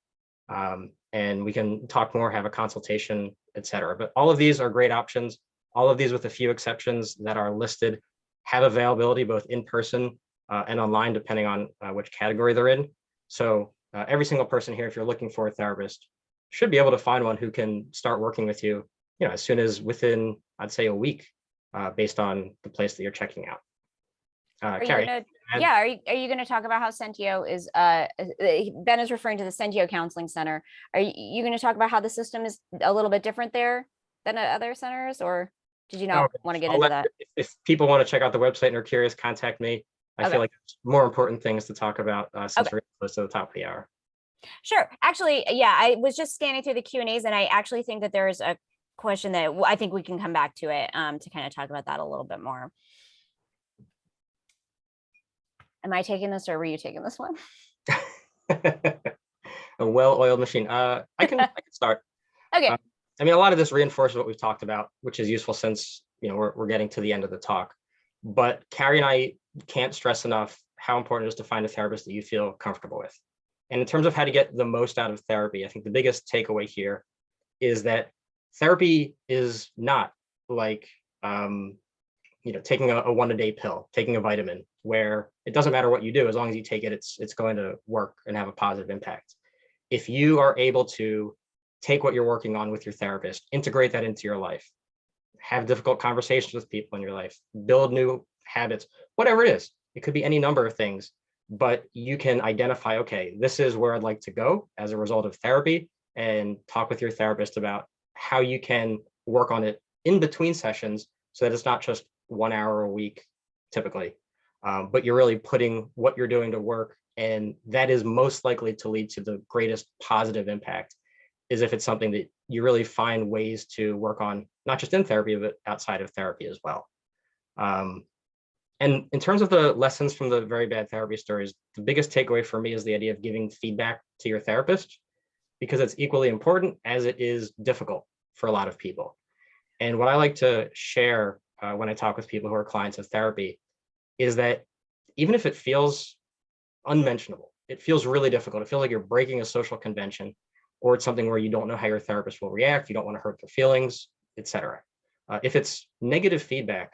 and we can talk more, have a consultation, etc. But all of these are great options. All of these, with a few exceptions that are listed, have availability both in person and online, depending on which category they're in. So every single person here, if you're looking for a therapist, should be able to find one who can start working with you, as soon as within, I'd say, a week, based on the place that you're checking out. Carrie. Are you going to talk about how Sentio is, Ben is referring to the Sentio Counseling Center. Are you going to talk about how the system is a little bit different there than at other centers, or did you not want to get into that? If people want to check out the website and are curious, contact me. I feel like there's more important things to talk about since we're close to the top of the hour. Sure. Actually, yeah, I was just scanning through the Q&As, and I actually think that there is a question that I think we can come back to it to kind of talk about that a little bit more. Am I taking this, or were you taking this one? A well-oiled machine. I can start. Okay. I mean, a lot of this reinforces what we've talked about, which is useful since we're getting to the end of the talk. But Carrie and I can't stress enough how important it is to find a therapist that you feel comfortable with. And in terms of how to get the most out of therapy, I think the biggest takeaway here is that therapy is not like taking a one-a-day pill, taking a vitamin, where it doesn't matter what you do, as long as you take it, it's going to work and have a positive impact. If you are able to take what you're working on with your therapist, integrate that into your life, have difficult conversations with people in your life, build new habits, whatever it is, it could be any number of things, but you can identify, okay, this is where I'd like to go as a result of therapy, and talk with your therapist about how you can work on it in between sessions so that it's not just 1 hour a week typically, but you're really putting what you're doing to work, and that is most likely to lead to the greatest positive impact, is if it's something that you really find ways to work on, not just in therapy, but outside of therapy as well. And in terms of the lessons from the very bad therapy stories, the biggest takeaway for me is the idea of giving feedback to your therapist, because it's equally important as it is difficult for a lot of people. And what I like to share when I talk with people who are clients of therapy is that even if it feels unmentionable, it feels really difficult, it feels like you're breaking a social convention, or it's something where you don't know how your therapist will react, you don't want to hurt their feelings, etc. If it's negative feedback,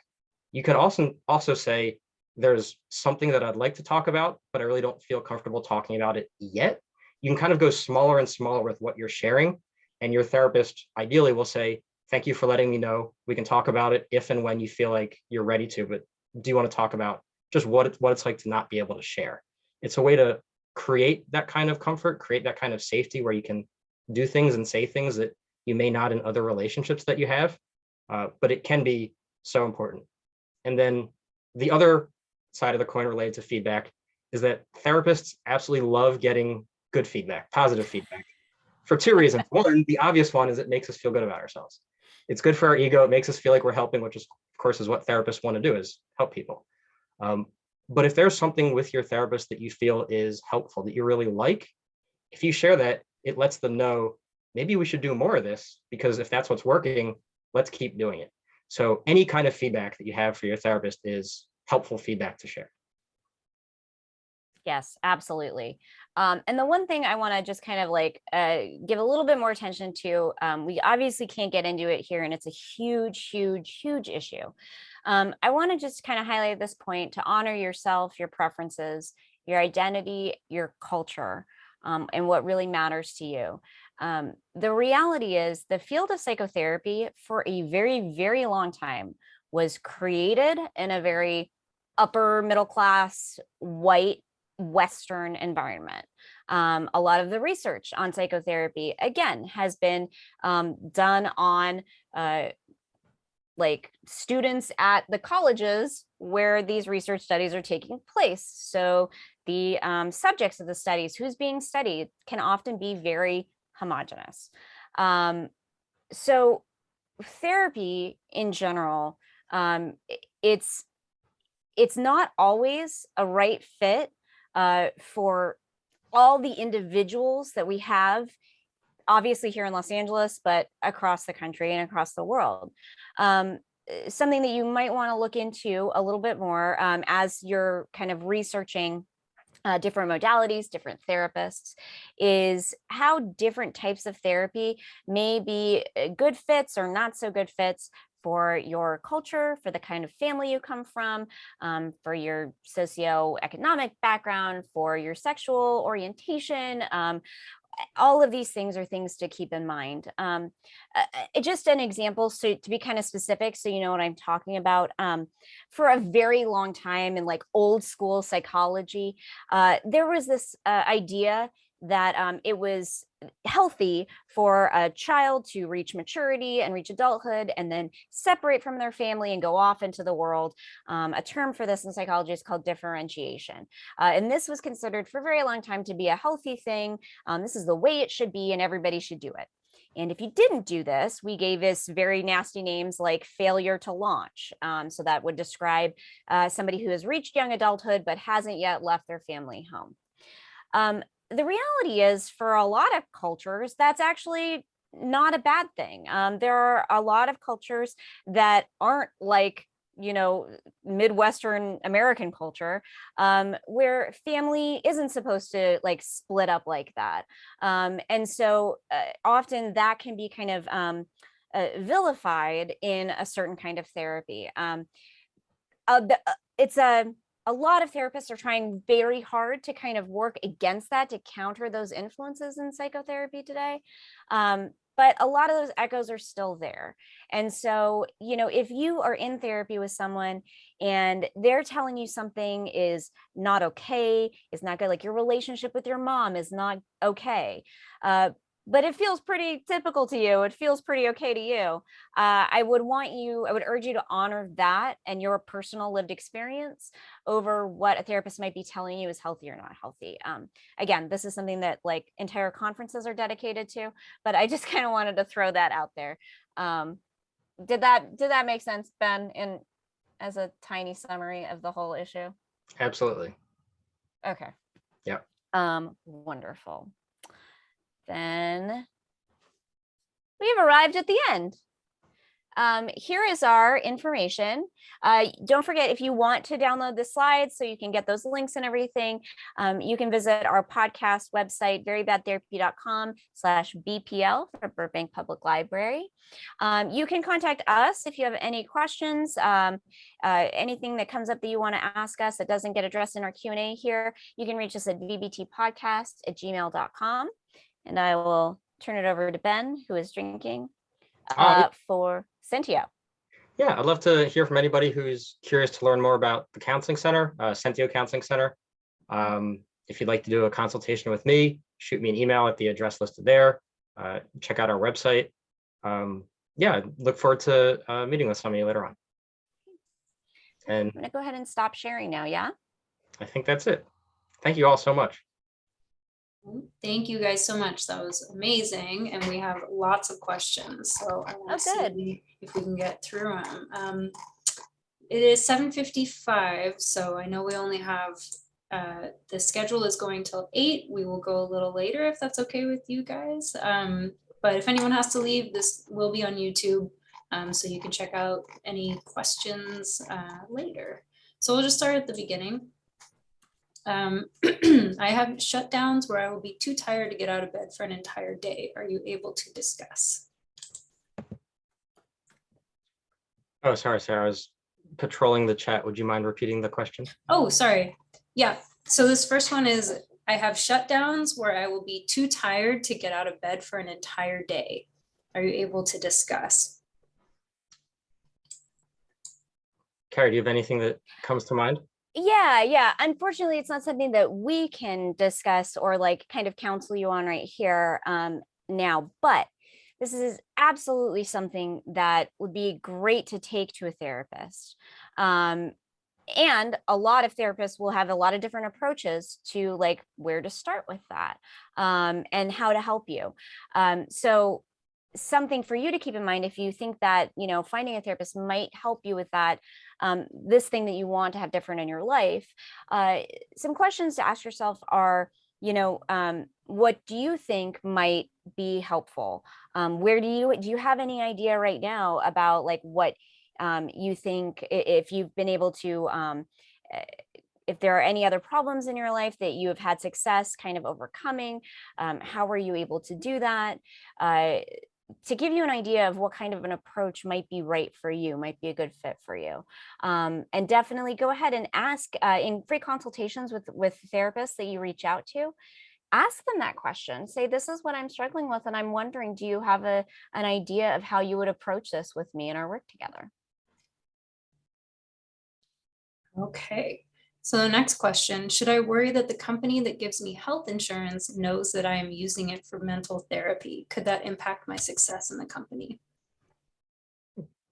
you can also say, there's something that I'd like to talk about, but I really don't feel comfortable talking about it yet. You can kind of go smaller and smaller with what you're sharing, And your therapist ideally will say, thank you for letting me know. We can talk about it if and when you feel like you're ready to, but do you want to talk about just what it's like to not be able to share? It's a way to create that kind of comfort, create that kind of safety where you can do things and say things that you may not in other relationships that you have, but it can be so important. And then the other side of the coin related to feedback is that therapists absolutely love getting good feedback, positive feedback, for two reasons. One, the obvious one is it makes us feel good about ourselves. It's good for our ego. It makes us feel like we're helping, which is, of course, is what therapists want to do, is help people. But if there's something with your therapist that you feel is helpful, that you really like, if you share that, it lets them know, maybe we should do more of this, because if that's what's working, let's keep doing it. So any kind of feedback that you have for your therapist is helpful feedback to share. Yes, absolutely. And the one thing I want to just kind of like give a little bit more attention to, we obviously can't get into it here, and it's a huge, huge, huge issue. I want to just kind of highlight this point to honor yourself, your preferences, your identity, your culture, and what really matters to you. The reality is the field of psychotherapy for a very, very long time was created in a very upper middle class, white, Western environment. A lot of the research on psychotherapy, again, has been done on like students at the colleges where these research studies are taking place. So the subjects of the studies, who's being studied, can often be very homogenous. So therapy in general, it's not always a right fit for all the individuals that we have, obviously here in Los Angeles, but across the country and across the world. Something that you might want to look into a little bit more as you're kind of researching different modalities, different therapists, is how different types of therapy may be good fits or not so good fits for your culture, for the kind of family you come from, for your socioeconomic background, for your sexual orientation. All of these things are things to keep in mind. Just an example, so to be kind of specific, so you know what I'm talking about. For a very long time in like old school psychology, there was this idea that it was healthy for a child to reach maturity and reach adulthood and then separate from their family and go off into the world. A term for this in psychology is called differentiation. And this was considered for a very long time to be a healthy thing. This is the way it should be and everybody should do it. And if you didn't do this, we gave this very nasty names like failure to launch. So that would describe somebody who has reached young adulthood but hasn't yet left their family home. The reality is, for a lot of cultures, that's actually not a bad thing. There are a lot of cultures that aren't like, you know, Midwestern American culture, where family isn't supposed to like split up like that. And so often that can be kind of vilified in a certain kind of therapy. It's a lot of therapists are trying very hard to kind of work against that, to counter those influences in psychotherapy today. But a lot of those echoes are still there. And so, you know, if you are in therapy with someone and they're telling you something is not okay, is not good, like your relationship with your mom is not okay, but it feels pretty typical to you, it feels pretty okay to you, I would urge you to honor that and your personal lived experience over what a therapist might be telling you is healthy or not healthy. Again, this is something that like entire conferences are dedicated to, but I just kind of wanted to throw that out there. Did that make sense, Ben, in as a tiny summary of the whole issue? Absolutely. Okay. Yeah. Wonderful. Then we've arrived at the end. Here is our information. Don't forget, if you want to download the slides so you can get those links and everything, you can visit our podcast website, verybadtherapy.com/BPL for Burbank Public Library. You can contact us if you have any questions, anything that comes up that you want to ask us that doesn't get addressed in our Q&A here. You can reach us at vbtpodcast@gmail.com. And I will turn it over to Ben, who is drinking, Uh, for Centio. yeah, I'd love to hear from anybody who's curious to learn more about the Counseling Center, Centio Counseling Center. If you'd like to do a consultation with me, shoot me an email at the address listed there. Check out our website. Yeah, look forward to meeting with some of you later on. And I'm going to go ahead and stop sharing now. Yeah. I think that's it. Thank you all so much. Thank you guys so much. That was amazing. And we have lots of questions. So I want to see if we can get through them. It is 7:55. So I know we only have, the schedule is going till 8. We will go a little later if that's okay with you guys. But if anyone has to leave, this will be on YouTube. So you can check out any questions later. So we'll just start at the beginning. I have shutdowns where I will be too tired to get out of bed for an entire day. Are you able to discuss? Oh, sorry, Sarah. I was patrolling the chat. Would you mind repeating the question? Oh, sorry. Yeah. So this first one is, I have shutdowns where I will be too tired to get out of bed for an entire day. Are you able to discuss? Carrie, do you have anything that comes to mind? Yeah. Unfortunately, it's not something that we can discuss or like kind of counsel you on right here now, but this is absolutely something that would be great to take to a therapist. And a lot of therapists will have a lot of different approaches to like where to start with that and how to help you. So something for you to keep in mind if you think that, you know, finding a therapist might help you with that, this thing that you want to have different in your life. Some questions to ask yourself are, you know, what do you think might be helpful? Where do you have any idea right now about like what you think, if you've been able to, if there are any other problems in your life that you have had success kind of overcoming, how were you able to do that? To give you an idea of what kind of an approach might be right for you, might be a good fit for you. And definitely go ahead and ask in free consultations with therapists that you reach out to. Ask them that question. Say, this is what I'm struggling with, and I'm wondering, do you have an idea of how you would approach this with me in our work together? Okay. So the next question, should I worry that the company that gives me health insurance knows that I am using it for mental therapy? Could that impact my success in the company?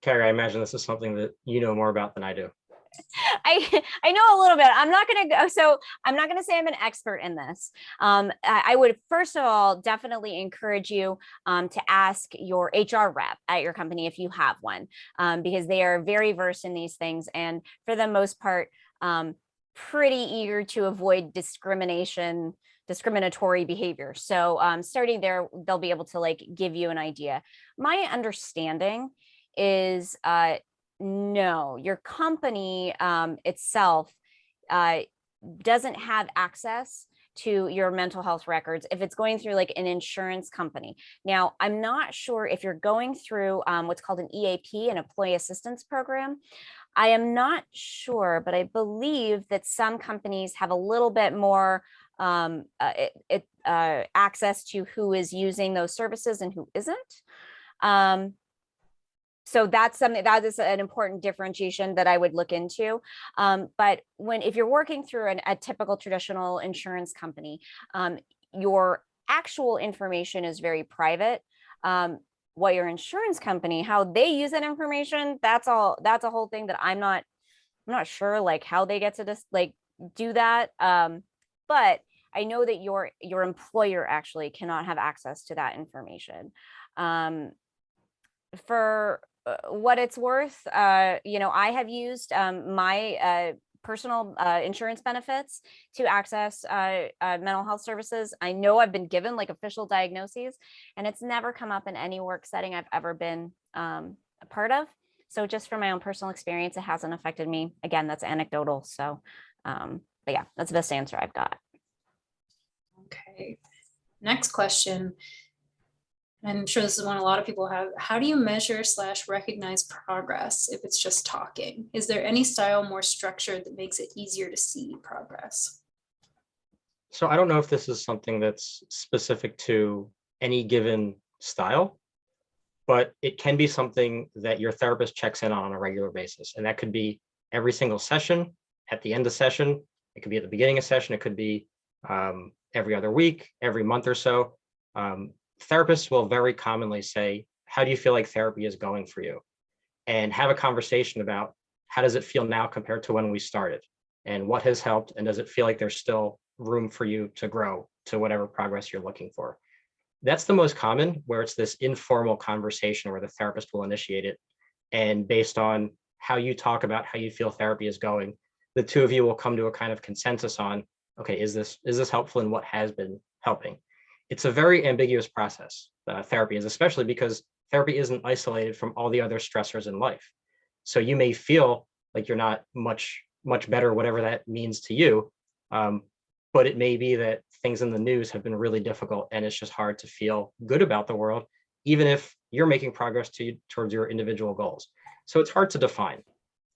Carrie, I imagine this is something that you know more about than I do. I know a little bit. I'm not going to say I'm an expert in this. I would, first of all, definitely encourage you to ask your HR rep at your company if you have one, because they are very versed in these things. And for the most part, pretty eager to avoid discriminatory behavior. So starting there, they'll be able to like give you an idea. My understanding is no, your company itself doesn't have access to your mental health records if it's going through like an insurance company. Now, I'm not sure if you're going through what's called an EAP, an employee assistance program. I am not sure, but I believe that some companies have a little bit more access to who is using those services and who isn't. So that's something that is an important differentiation that I would look into. But if you're working through a typical traditional insurance company, your actual information is very private. What your insurance company, how they use that information, that's a whole thing that I'm not sure like how they get to this, like do that. But I know that your employer actually cannot have access to that information. For what it's worth, you know, I have used my personal insurance benefits to access mental health services. I know I've been given like official diagnoses, and it's never come up in any work setting I've ever been a part of. So just from my own personal experience, it hasn't affected me. Again, that's anecdotal. So, but yeah, that's the best answer I've got. Okay. Next question. I'm sure this is one a lot of people have. How do you measure / recognize progress if it's just talking? Is there any style more structured that makes it easier to see progress? So I don't know if this is something that's specific to any given style, but it can be something that your therapist checks in on a regular basis. And that could be every single session, at the end of session, it could be at the beginning of session, it could be every other week, every month or so. Therapists will very commonly say, how do you feel like therapy is going for you? And have a conversation about how does it feel now compared to when we started, and what has helped, and does it feel like there's still room for you to grow to whatever progress you're looking for. That's the most common, where it's this informal conversation where the therapist will initiate it. And based on how you talk about how you feel therapy is going, the two of you will come to a kind of consensus on, okay, is this helpful, and what has been helping? It's a very ambiguous process, therapy is, especially because therapy isn't isolated from all the other stressors in life. So you may feel like you're not much better, whatever that means to you. But it may be that things in the news have been really difficult, and it's just hard to feel good about the world, even if you're making progress towards your individual goals. So it's hard to define.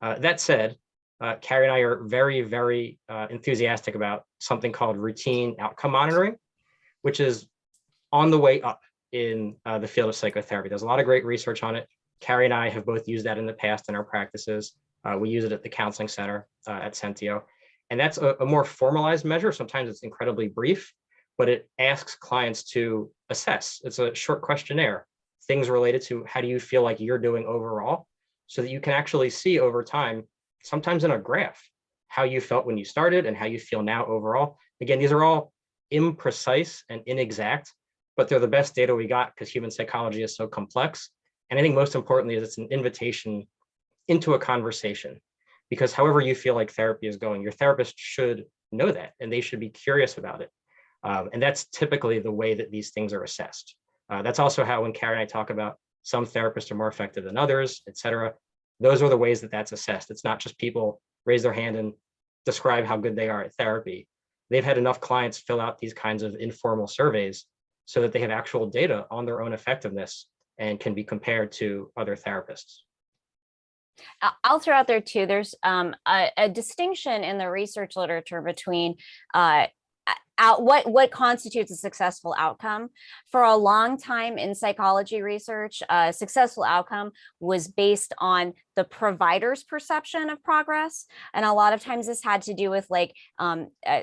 That said, Carrie and I are very, very enthusiastic about something called routine outcome monitoring, which is on the way up in the field of psychotherapy. There's a lot of great research on it. Carrie and I have both used that in the past in our practices. We use it at the counseling center at Centio. And that's a more formalized measure. Sometimes it's incredibly brief, but it asks clients to assess. It's a short questionnaire, things related to how do you feel like you're doing overall, so that you can actually see over time, sometimes in a graph, how you felt when you started and how you feel now overall. Again, these are all imprecise and inexact, but they're the best data we got because human psychology is so complex. And I think most importantly is it's an invitation into a conversation, because however you feel like therapy is going, your therapist should know that, and they should be curious about it. And that's typically the way that these things are assessed. That's also how, when Carrie and I talk about some therapists are more effective than others, et cetera, those are the ways that that's assessed. It's not just people raise their hand and describe how good they are at therapy. They've had enough clients fill out these kinds of informal surveys so that they have actual data on their own effectiveness and can be compared to other therapists. I'll throw out there too, there's a distinction in the research literature between what constitutes a successful outcome. For a long time in psychology research, a successful outcome was based on the provider's perception of progress. And a lot of times this had to do with like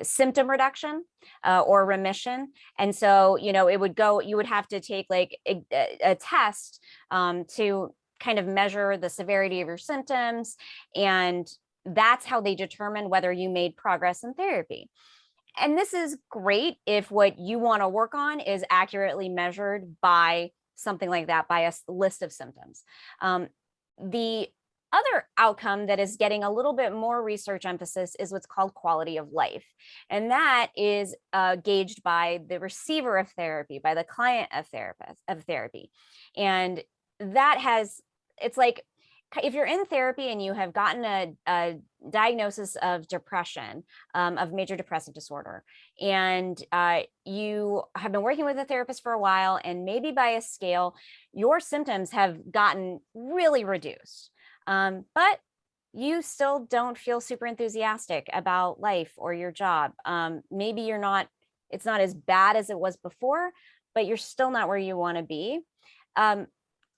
symptom reduction or remission. And so, it would go, you would have to take like a test to kind of measure the severity of your symptoms. And that's how they determine whether you made progress in therapy. And this is great if what you want to work on is accurately measured by something like that, by a list of symptoms. The other outcome that is getting a little bit more research emphasis is what's called quality of life. And that is gauged by the receiver of therapy, by the client of therapy. And that it's like, if you're in therapy and you have gotten a diagnosis of depression, of major depressive disorder, and you have been working with a therapist for a while, and maybe by a scale, your symptoms have gotten really reduced, but you still don't feel super enthusiastic about life or your job. Maybe it's not as bad as it was before, but you're still not where you want to be.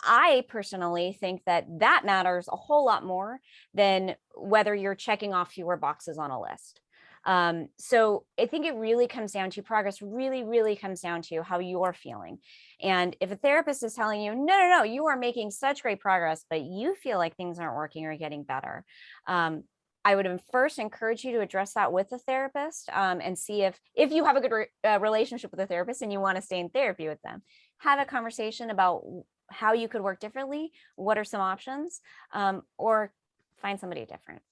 I personally think that matters a whole lot more than whether you're checking off fewer boxes on a list. So I think it really comes down to progress, really comes down to how you're feeling. And if a therapist is telling you, no, you are making such great progress, but you feel like things aren't working or getting better, I would first encourage you to address that with a therapist, and see if you have a good relationship with a therapist and you want to stay in therapy with them. Have a conversation about how you could work differently, what are some options, or find somebody different.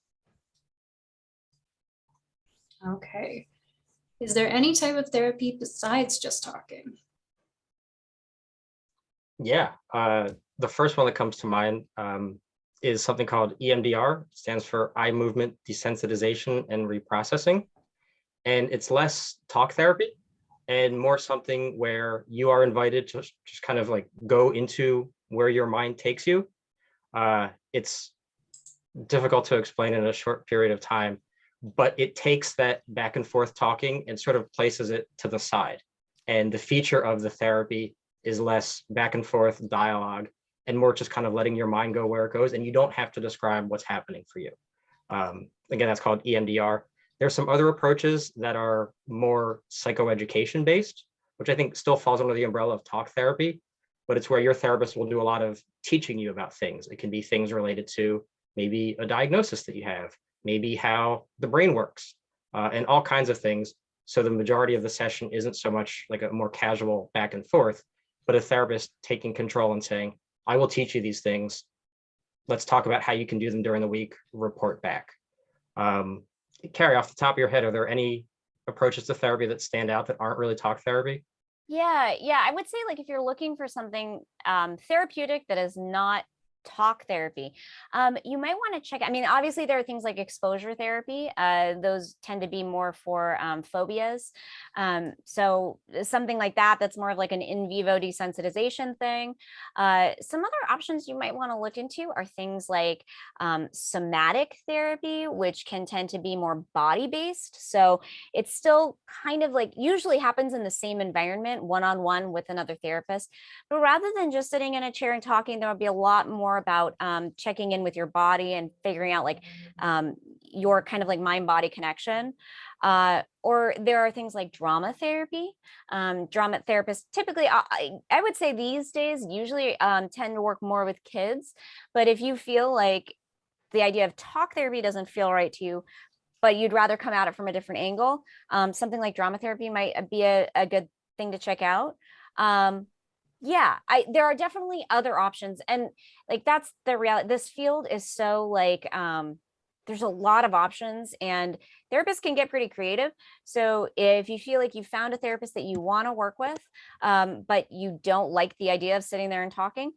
Okay. Is there any type of therapy besides just talking? Yeah, the first one that comes to mind is something called EMDR, stands for eye movement desensitization and reprocessing. And it's less talk therapy and more something where you are invited to just kind of like go into where your mind takes you. It's difficult to explain in a short period of time, but it takes that back and forth talking and sort of places it to the side. And the feature of the therapy is less back and forth dialogue and more just kind of letting your mind go where it goes. And you don't have to describe what's happening for you. Again, that's called EMDR. There's some other approaches that are more psychoeducation based, which I think still falls under the umbrella of talk therapy, but it's where your therapist will do a lot of teaching you about things. It can be things related to maybe a diagnosis that you have, maybe how the brain works, and all kinds of things. So the majority of the session isn't so much like a more casual back and forth, but a therapist taking control and saying, I will teach you these things. Let's talk about how you can do them during the week, report back. Carrie, off the top of your head, are there any approaches to therapy that stand out that aren't really talk therapy? Yeah, I would say like if you're looking for something therapeutic that is not talk therapy, you might want to check. I mean, obviously there are things like exposure therapy. Those tend to be more for phobias. So something like that, that's more of like an in vivo desensitization thing. Some other options you might want to look into are things like somatic therapy, which can tend to be more body based. So it's still kind of like usually happens in the same environment, one-on-one with another therapist. But rather than just sitting in a chair and talking, there will be a lot more about checking in with your body and figuring out like your kind of like mind body connection. Or there are things like drama therapy. Drama therapists typically, I would say these days, usually tend to work more with kids. But if you feel like the idea of talk therapy doesn't feel right to you, but you'd rather come at it from a different angle, something like drama therapy might be a good thing to check out. There are definitely other options, and like that's the reality. This field is so like there's a lot of options, and therapists can get pretty creative. So if you feel like you found a therapist that you want to work with, but you don't like the idea of sitting there and talking,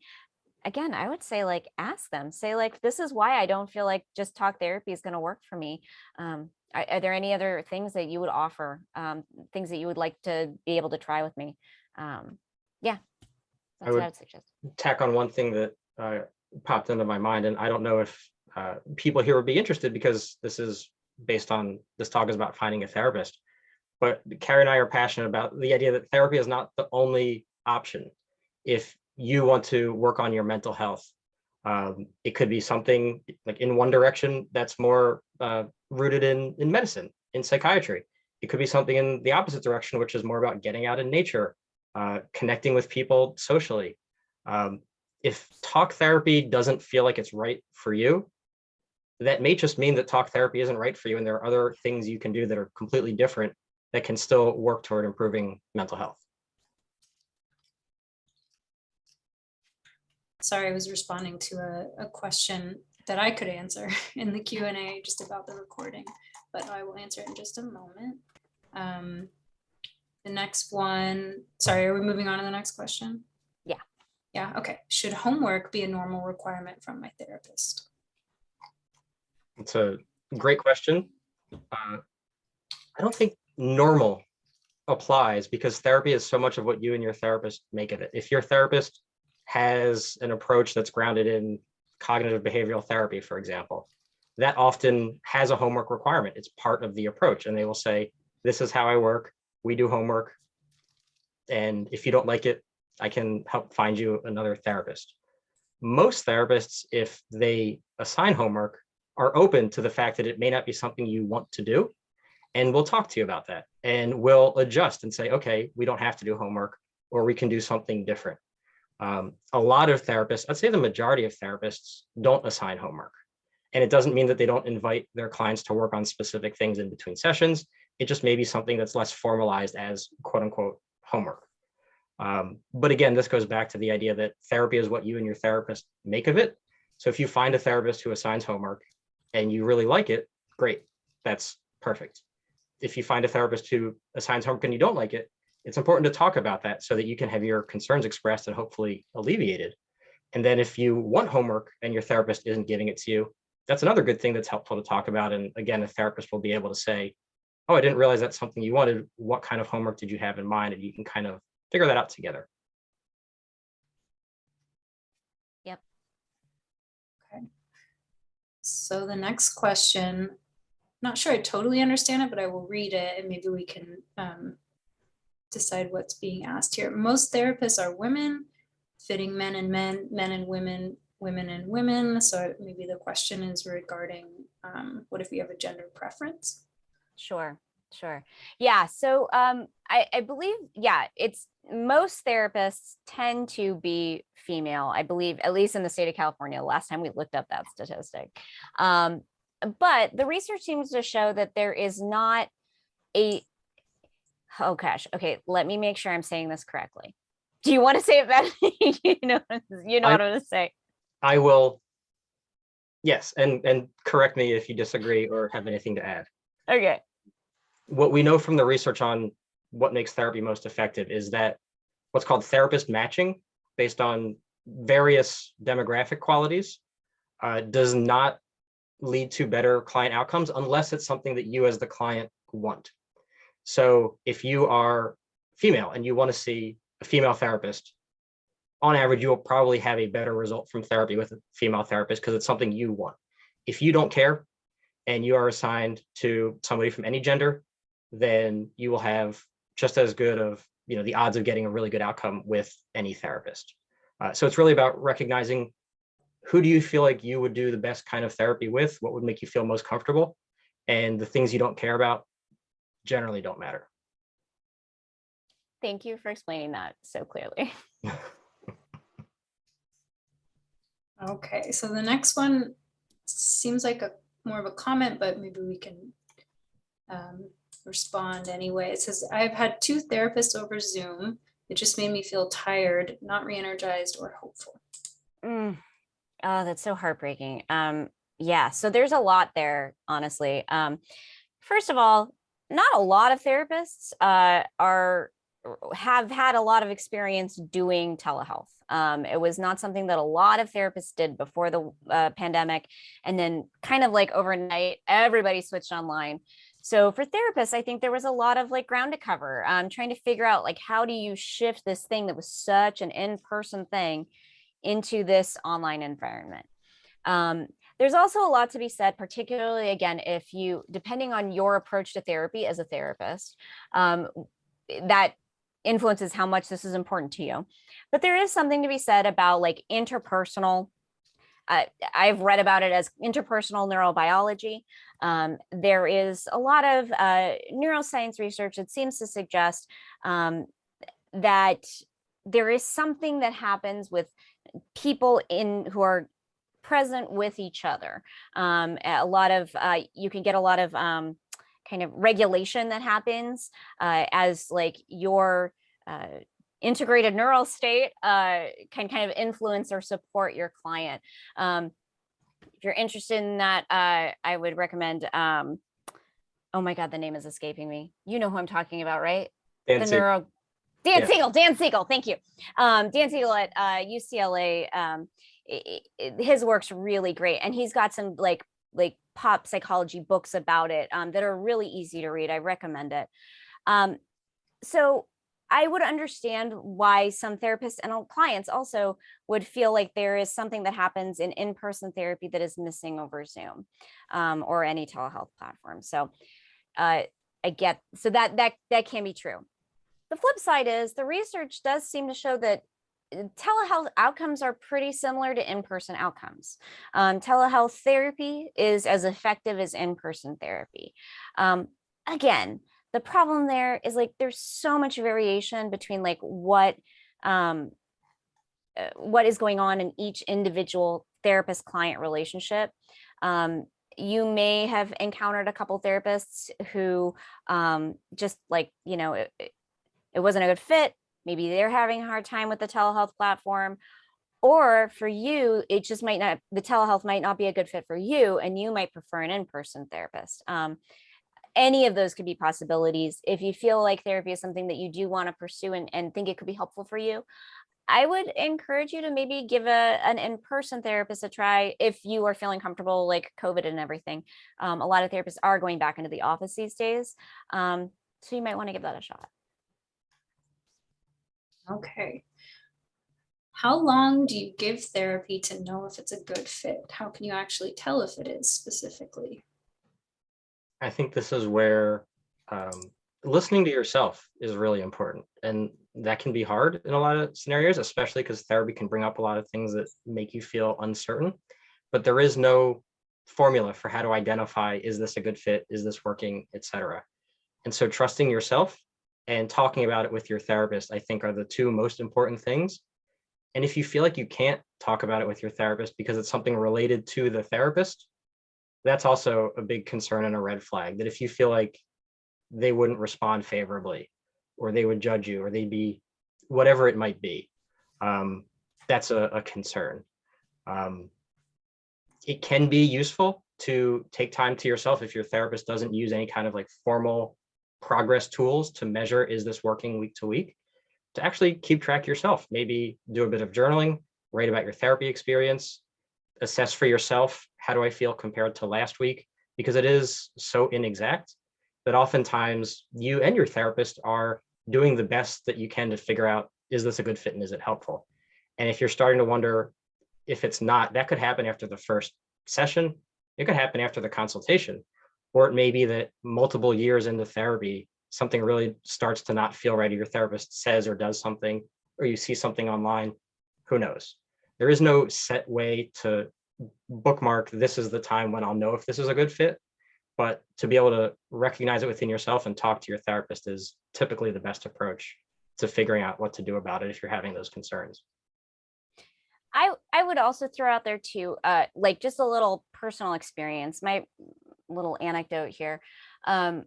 again, I would say like ask them, say like, this is why I don't feel like just talk therapy is going to work for me. Are there any other things that you would offer, things that you would like to be able to try with me? Yeah, I that's what I would would suggest. tack on one thing that popped into my mind, and I don't know if people here would be interested because this talk is about finding a therapist. But Carrie and I are passionate about the idea that therapy is not the only option. If you want to work on your mental health, it could be something like in one direction that's more rooted in medicine, in psychiatry. It could be something in the opposite direction, which is more about getting out in nature, connecting with people socially. If talk therapy doesn't feel like it's right for you, that may just mean that talk therapy isn't right for you, and there are other things you can do that are completely different that can still work toward improving mental health. Sorry, I was responding to a question that I could answer in the Q&A just about the recording, but I will answer it in just a moment. The next one, sorry, are we moving on to the next question? Yeah. Yeah, okay. Should homework be a normal requirement from my therapist? It's a great question. I don't think normal applies because therapy is so much of what you and your therapist make of it. If your therapist has an approach that's grounded in cognitive behavioral therapy, for example, that often has a homework requirement. It's part of the approach. And they will say, this is how I work. We do homework. And if you don't like it, I can help find you another therapist. Most therapists, if they assign homework, are open to the fact that it may not be something you want to do. And we'll talk to you about that. And we'll adjust and say, okay, we don't have to do homework, or we can do something different. A lot of therapists, I'd say the majority of therapists, don't assign homework. And it doesn't mean that they don't invite their clients to work on specific things in between sessions. It just may be something that's less formalized as quote unquote homework. But again, this goes back to the idea that therapy is what you and your therapist make of it. So if you find a therapist who assigns homework and you really like it, great, that's perfect. If you find a therapist who assigns homework and you don't like it, it's important to talk about that so that you can have your concerns expressed and hopefully alleviated. And then if you want homework and your therapist isn't giving it to you, that's another good thing that's helpful to talk about. And again, a therapist will be able to say, oh, I didn't realize that's something you wanted. What kind of homework did you have in mind? And you can kind of figure that out together. Yep. Okay. So the next question, not sure I totally understand it, but I will read it and maybe we can decide what's being asked here. Most therapists are women, fitting men and men, men and women, women and women. So maybe the question is regarding what if we have a gender preference? Sure. Yeah. So I believe, yeah, it's most therapists tend to be female, I believe, at least in the state of California, last time we looked up that statistic. But the research seems to show that there is not a, oh gosh, okay, let me make sure I'm saying this correctly. Do you want to say it better? you know what I'm going to say. I will. Yes, and correct me if you disagree or have anything to add. Okay. What we know from the research on what makes therapy most effective is that what's called therapist matching based on various demographic qualities does not lead to better client outcomes unless it's something that you as the client want. So if you are female and you want to see a female therapist, on average, you will probably have a better result from therapy with a female therapist because it's something you want. If you don't care and you are assigned to somebody from any gender, then you will have just as good of, the odds of getting a really good outcome with any therapist. So it's really about recognizing who do you feel like you would do the best kind of therapy with, what would make you feel most comfortable, and the things you don't care about generally don't matter. Thank you for explaining that so clearly. Okay, so the next one seems like more of a comment, but maybe we can respond anyway. It says, I've had 2 therapists over Zoom. It just made me feel tired, not re-energized or hopeful. Oh, that's so heartbreaking. Yeah, so there's a lot there, honestly. First of all, not a lot of therapists have had a lot of experience doing telehealth. It was not something that a lot of therapists did before the pandemic. And then kind of like overnight, everybody switched online. So for therapists, I think there was a lot of like ground to cover, trying to figure out like, how do you shift this thing that was such an in-person thing into this online environment? There's also a lot to be said, particularly again, if you, depending on your approach to therapy as a therapist, that influences how much this is important to you. But there is something to be said about like interpersonal. I've read about it as interpersonal neurobiology. There is a lot of neuroscience research that seems to suggest that there is something that happens with people who are present with each other. A lot of you can get a lot of kind of regulation that happens as like your integrated neural state can kind of influence or support your client. If you're interested in that, I would recommend, oh my God, the name is escaping me. You know who I'm talking about, right? Dan Siegel, thank you. Dan Siegel at UCLA, his work's really great. And he's got some like pop psychology books about it that are really easy to read. I recommend it. So I would understand why some therapists and clients also would feel like there is something that happens in in-person therapy that is missing over Zoom or any telehealth platform. So I get, so that can be true. The flip side is the research does seem to show that telehealth outcomes are pretty similar to in-person outcomes. Telehealth therapy is as effective as in-person therapy. Again, the problem there is like there's so much variation between like what is going on in each individual therapist-client relationship. You may have encountered a couple therapists who just like, it wasn't a good fit. Maybe they're having a hard time with the telehealth platform, or for you, it just might not, the telehealth might not be a good fit for you, and you might prefer an in-person therapist. Any of those could be possibilities. If you feel like therapy is something that you do want to pursue and think it could be helpful for you, I would encourage you to maybe give an in-person therapist a try if you are feeling comfortable, like COVID and everything. A lot of therapists are going back into the office these days. So you might want to give that a shot. Okay. How long do you give therapy to know if it's a good fit? How can you actually tell if it is specifically? I think this is where listening to yourself is really important. And that can be hard in a lot of scenarios, especially because therapy can bring up a lot of things that make you feel uncertain. But there is no formula for how to identify, is this a good fit? Is this working, etc. And so trusting yourself and talking about it with your therapist, I think, are the two most important things. And if you feel like you can't talk about it with your therapist because it's something related to the therapist, that's also a big concern and a red flag, that if you feel like they wouldn't respond favorably, or they would judge you, or they'd be whatever it might be, that's a concern. It can be useful to take time to yourself if your therapist doesn't use any kind of like formal progress tools to measure, is this working week to week, to actually keep track yourself. Maybe do a bit of journaling, write about your therapy experience, assess for yourself, how do I feel compared to last week? Because it is so inexact that oftentimes you and your therapist are doing the best that you can to figure out, is this a good fit and is it helpful? And if you're starting to wonder if it's not, that could happen after the first session. It could happen after the consultation, or it may be that multiple years into therapy, something really starts to not feel right, or your therapist says or does something, or you see something online. Who knows? There is no set way to bookmark, this is the time when I'll know if this is a good fit, but to be able to recognize it within yourself and talk to your therapist is typically the best approach to figuring out what to do about it if you're having those concerns. I would also throw out there too, like just a little personal experience, my little anecdote here. My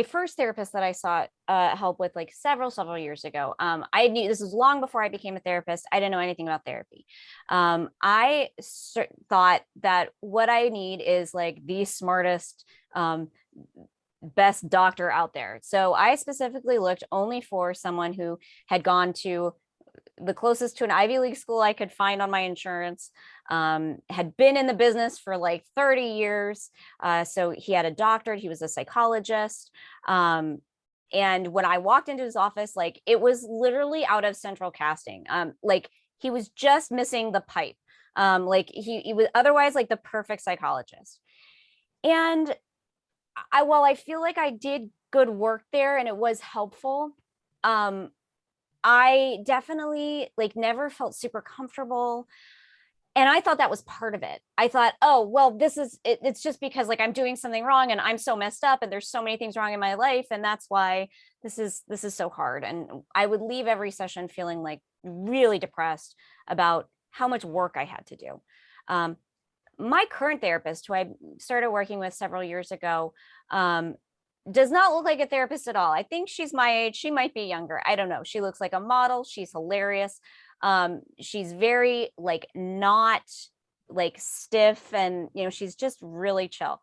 first therapist that I sought help with like several years ago, I knew this was long before I became a therapist. I didn't know anything about therapy. I thought that what I need is like the smartest, best doctor out there. So I specifically looked only for someone who had gone to the closest to an Ivy League school I could find on my insurance, had been in the business for like 30 years. So he had a doctorate, he was a psychologist. And when I walked into his office, like it was literally out of central casting. Like he was just missing the pipe. Like he was otherwise like the perfect psychologist. And while I feel like I did good work there and it was helpful, I definitely like never felt super comfortable. And I thought that was part of it. I thought, oh, well, this is it, it's just because like I'm doing something wrong and I'm so messed up and there's so many things wrong in my life. And that's why this is so hard. And I would leave every session feeling like really depressed about how much work I had to do. My current therapist, who I started working with several years ago, does not look like a therapist at all. I think she's my age. She might be younger. I don't know. She looks like a model. She's hilarious. She's very like not like stiff, and you know, she's just really chill.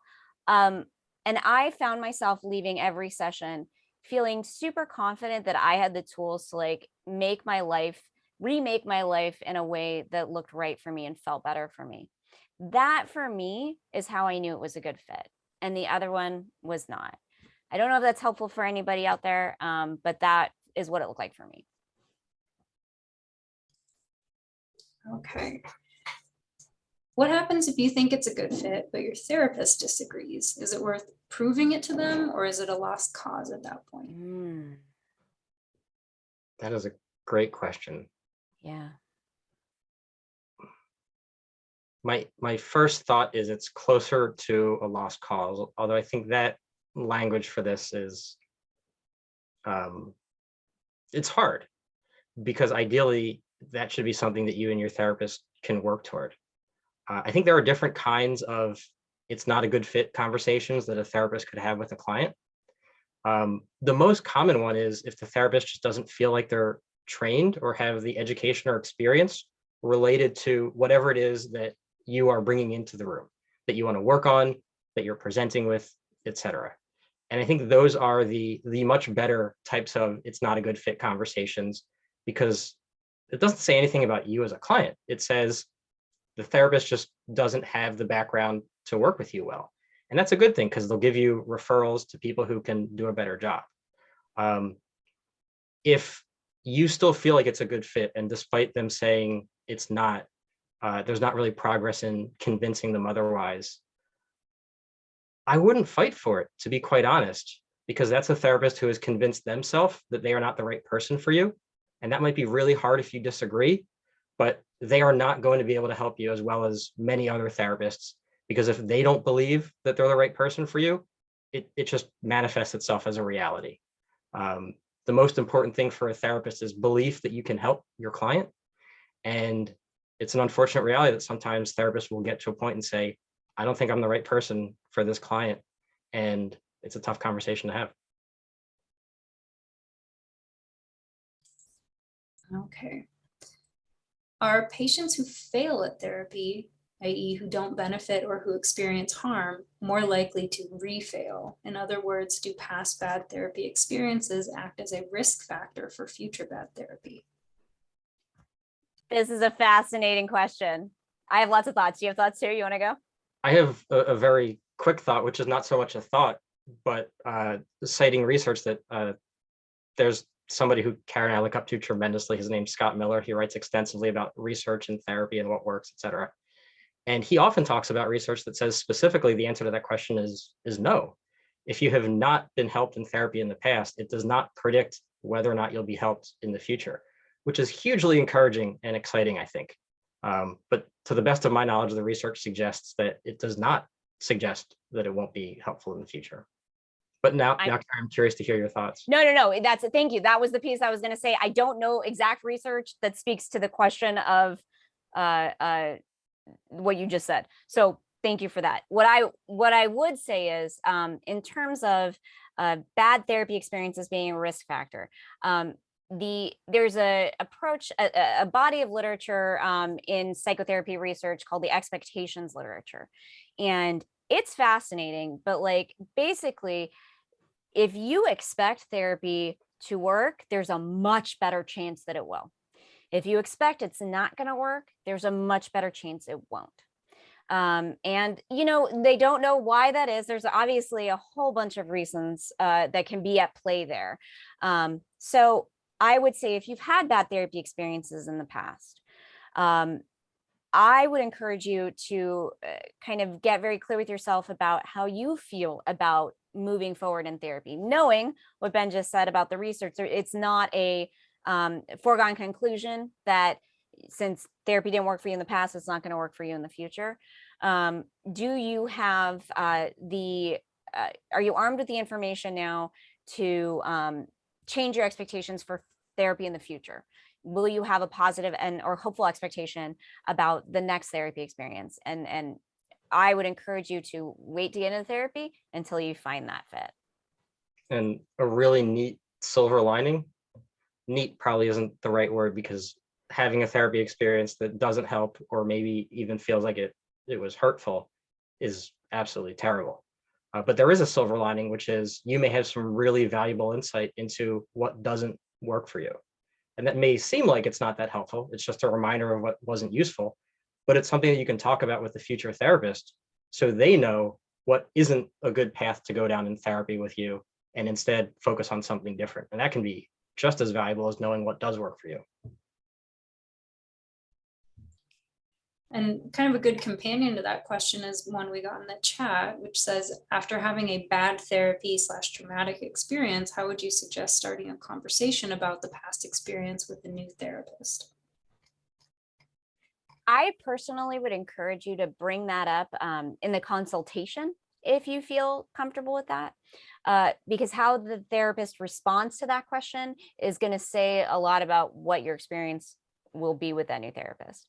And I found myself leaving every session feeling super confident that I had the tools to like remake my life in a way that looked right for me and felt better for me. That for me is how I knew it was a good fit. And the other one was not. I don't know if that's helpful for anybody out there, but that is what it looked like for me. Okay. What happens if you think it's a good fit, but your therapist disagrees? Is it worth proving it to them, or is it a lost cause at that point? That is a great question. Yeah. My first thought is it's closer to a lost cause, although I think that language for this is, it's hard, because ideally that should be something that you and your therapist can work toward. I think there are different kinds of it's not a good fit conversations that a therapist could have with a client. The most common one is if the therapist just doesn't feel like they're trained or have the education or experience related to whatever it is that you are bringing into the room, that you want to work on, that you're presenting with, etc. And I think those are the much better types of it's not a good fit conversations, because it doesn't say anything about you as a client. It says the therapist just doesn't have the background to work with you well. And that's a good thing, because they'll give you referrals to people who can do a better job. If you still feel like it's a good fit, and despite them saying it's not, there's not really progress in convincing them otherwise, I wouldn't fight for it, to be quite honest. because that's a therapist who has convinced themselves that they are not the right person for you. And that might be really hard if you disagree, but they are not going to be able to help you as well as many other therapists, because if they don't believe that they're the right person for you, it just manifests itself as a reality. The most important thing for a therapist is belief that you can help your client. And it's an unfortunate reality that sometimes therapists will get to a point and say, I don't think I'm the right person for this client. And it's a tough conversation to have. Okay. Are patients who fail at therapy, i.e. who don't benefit or who experience harm, more likely to refail? In other words, do past bad therapy experiences act as a risk factor for future bad therapy? This is a fascinating question. I have lots of thoughts. Do you have thoughts too? You want to go? I have a very quick thought, which is not so much a thought, but citing research that there's somebody who Karen and I look up to tremendously. His name's Scott Miller. He writes extensively about research and therapy and what works, et cetera. And he often talks about research that says specifically the answer to that question is no. If you have not been helped in therapy in the past, it does not predict whether or not you'll be helped in the future, which is hugely encouraging and exciting, I think. But to the best of my knowledge, the research suggests that it does not suggest that it won't be helpful in the future. But now I'm curious to hear your thoughts. No. Thank you. That was the piece I was going to say. I don't know exact research that speaks to the question of what you just said. So thank you for that. What I would say is, in terms of bad therapy experiences being a risk factor, there's a body of literature in psychotherapy research called the expectations literature, and it's fascinating. But like basically, if you expect therapy to work, there's a much better chance that it will. If you expect it's not going to work, there's a much better chance it won't. And, they don't know why that is. There's obviously a whole bunch of reasons that can be at play there. So I would say if you've had bad therapy experiences in the past, I would encourage you to kind of get very clear with yourself about how you feel about moving forward in therapy, knowing what Ben just said about the research. It's not a foregone conclusion that since therapy didn't work for you in the past, it's not going to work for you in the future. Do you have are you armed with the information now to change your expectations for therapy in the future? Will you have a positive or hopeful expectation about the next therapy experience? And I would encourage you to wait to get into therapy until you find that fit. And a really neat silver lining, neat probably isn't the right word, because having a therapy experience that doesn't help or maybe even feels like it was hurtful is absolutely terrible. But there is a silver lining, which is you may have some really valuable insight into what doesn't work for you. And that may seem like it's not that helpful. It's just a reminder of what wasn't useful, but it's something that you can talk about with the future therapist so they know what isn't a good path to go down in therapy with you, and instead focus on something different. And that can be just as valuable as knowing what does work for you. And kind of a good companion to that question is one we got in the chat, which says, after having a bad therapy / traumatic experience, how would you suggest starting a conversation about the past experience with the new therapist? I personally would encourage you to bring that up in the consultation if you feel comfortable with that, because how the therapist responds to that question is going to say a lot about what your experience will be with that new therapist.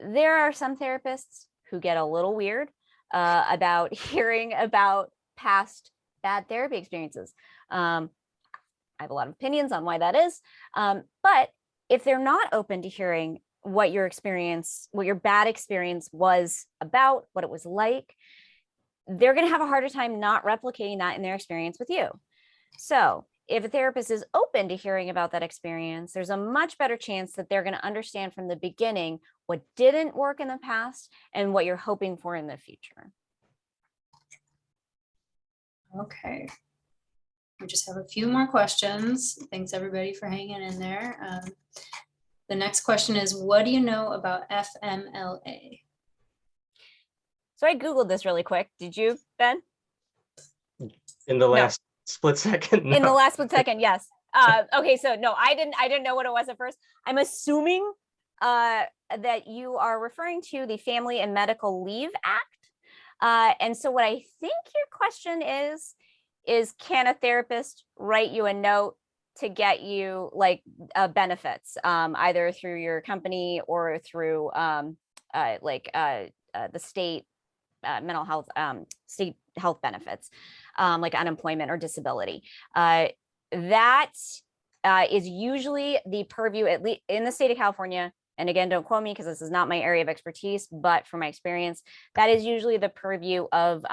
There are some therapists who get a little weird about hearing about past bad therapy experiences. I have a lot of opinions on why that is, but if they're not open to hearing what your bad experience was about, what it was like, they're going to have a harder time not replicating that in their experience with you. So if a therapist is open to hearing about that experience, there's a much better chance that they're going to understand from the beginning what didn't work in the past and what you're hoping for in the future. Okay. We just have a few more questions. Thanks everybody for hanging in there. The next question is, what do you know about FMLA? So I Googled this really quick. Did you, Ben? In the last split second. In the No. last split second, yes. Okay, so no, I didn't know what it was at first. I'm assuming that you are referring to the Family and Medical Leave Act. And so what I think your question is can a therapist write you a note to get you like benefits, either through your company or through the state mental health, state health benefits, like unemployment or disability. That is usually the purview, at least in the state of California. And again, don't quote me because this is not my area of expertise, but from my experience, that is usually the purview of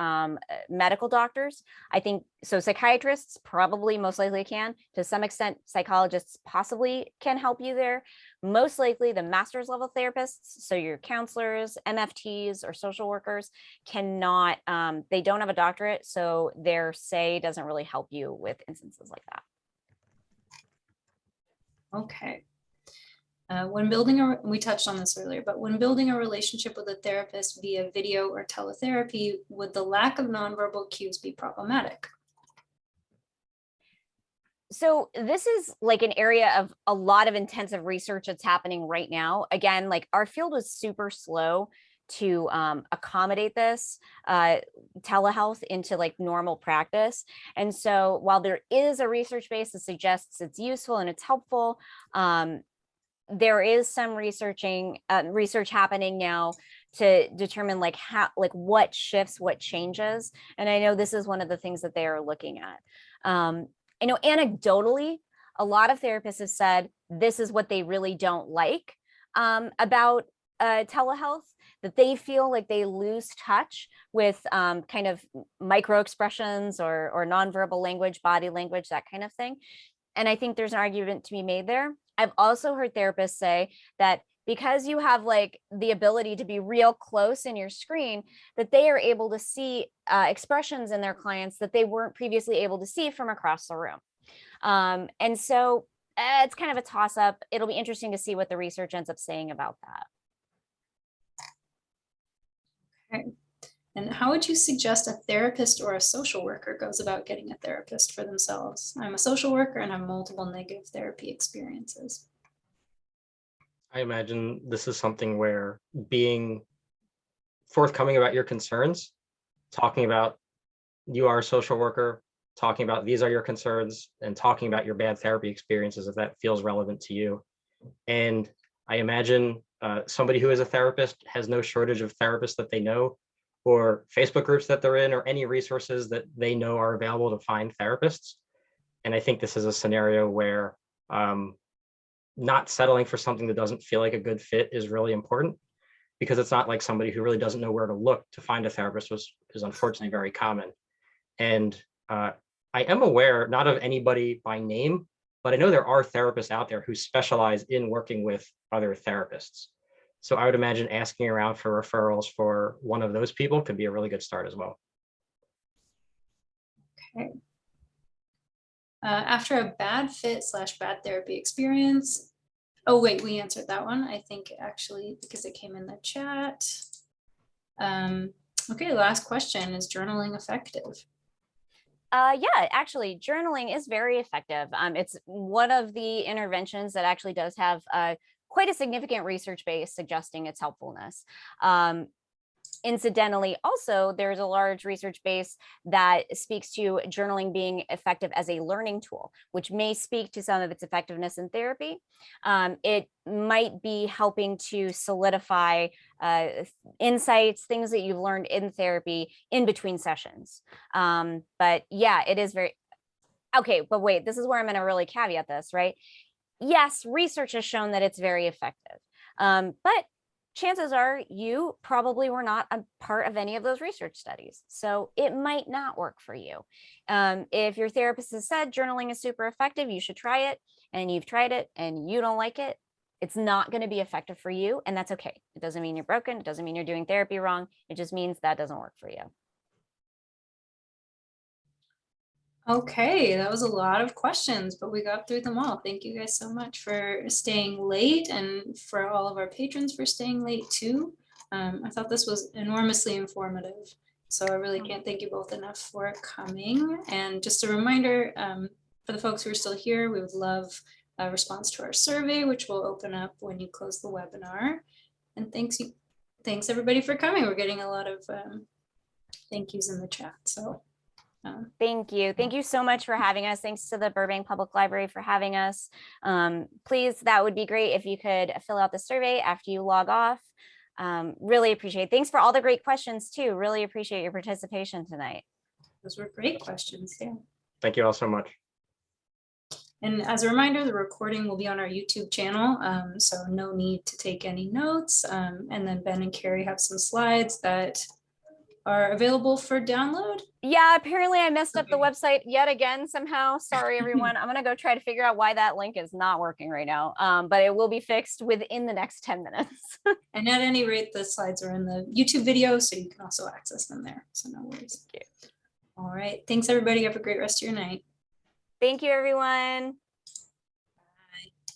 medical doctors. I think so. Psychiatrists probably most likely can. To some extent, psychologists possibly can help you there. Most likely the master's level therapists, so your counselors, MFTs, or social workers cannot, they don't have a doctorate, so their say doesn't really help you with instances like that. Okay. We touched on this earlier, but when building a relationship with a therapist via video or teletherapy, would the lack of nonverbal cues be problematic? So this is like an area of a lot of intensive research that's happening right now. Again, like our field was super slow to accommodate this telehealth into like normal practice. And so while there is a research base that suggests it's useful and it's helpful, there is some research happening now to determine like how, like what shifts, what changes. And I know this is one of the things that they are looking at. I know anecdotally, a lot of therapists have said this is what they really don't like about telehealth, that they feel like they lose touch with kind of micro expressions or nonverbal language, body language, that kind of thing. And I think there's an argument to be made there. I've also heard therapists say that because you have like the ability to be real close in your screen, that they are able to see expressions in their clients that they weren't previously able to see from across the room. And so it's kind of a toss up. It'll be interesting to see what the research ends up saying about that. Okay. And how would you suggest a therapist or a social worker goes about getting a therapist for themselves? I'm a social worker and have multiple negative therapy experiences. I imagine this is something where being forthcoming about your concerns, talking about you are a social worker, talking about these are your concerns, and talking about your bad therapy experiences if that feels relevant to you. And I imagine somebody who is a therapist has no shortage of therapists that they know, or Facebook groups that they're in, or any resources that they know are available to find therapists. And I think this is a scenario where not settling for something that doesn't feel like a good fit is really important, because it's not like somebody who really doesn't know where to look to find a therapist is unfortunately very common. And I am aware, not of anybody by name, but I know there are therapists out there who specialize in working with other therapists. So I would imagine asking around for referrals for one of those people could be a really good start as well. Okay. After a bad fit / bad therapy experience. Oh, wait, we answered that one. I think actually, because it came in the chat. Okay, last question, is journaling effective? Yeah, actually, journaling is very effective. It's one of the interventions that actually does have quite a significant research base suggesting its helpfulness. Incidentally, also, there's a large research base that speaks to journaling being effective as a learning tool, which may speak to some of its effectiveness in therapy. It might be helping to solidify insights, things that you've learned in therapy in between sessions. But yeah, it is very, okay, but wait, this is where I'm going to really caveat this, right? Yes, research has shown that it's very effective, but chances are you probably were not a part of any of those research studies. So it might not work for you. If your therapist has said journaling is super effective, you should try it, and you've tried it and you don't like it, it's not going to be effective for you. And that's okay. It doesn't mean you're broken. It doesn't mean you're doing therapy wrong. It just means that doesn't work for you. Okay, that was a lot of questions, but we got through them all. Thank you guys so much for staying late, and for all of our patrons for staying late too. I thought this was enormously informative, So I really can't thank you both enough for coming. And just a reminder, for the folks who are still here, we would love a response to our survey, which will open up when you close the webinar. And thanks everybody for coming. We're getting a lot of thank yous in the chat. So Thank you. Thank you so much for having us. Thanks to the Burbank Public Library for having us. Please, that would be great if you could fill out the survey after you log off. Really appreciate it. Thanks for all the great questions too. Really appreciate your participation tonight. those were great questions. Yeah. Thank you all so much. And as a reminder, the recording will be on our YouTube channel, so no need to take any notes. And then Ben and Carrie have some slides that are available for download. Yeah, apparently I messed up the website yet again somehow. Sorry, everyone. I'm going to go try to figure out why that link is not working right now, but it will be fixed within the next 10 minutes. And at any rate, the slides are in the YouTube video, so you can also access them there. So no worries. Thank you. All right. Thanks, everybody. Have a great rest of your night. Thank you, everyone.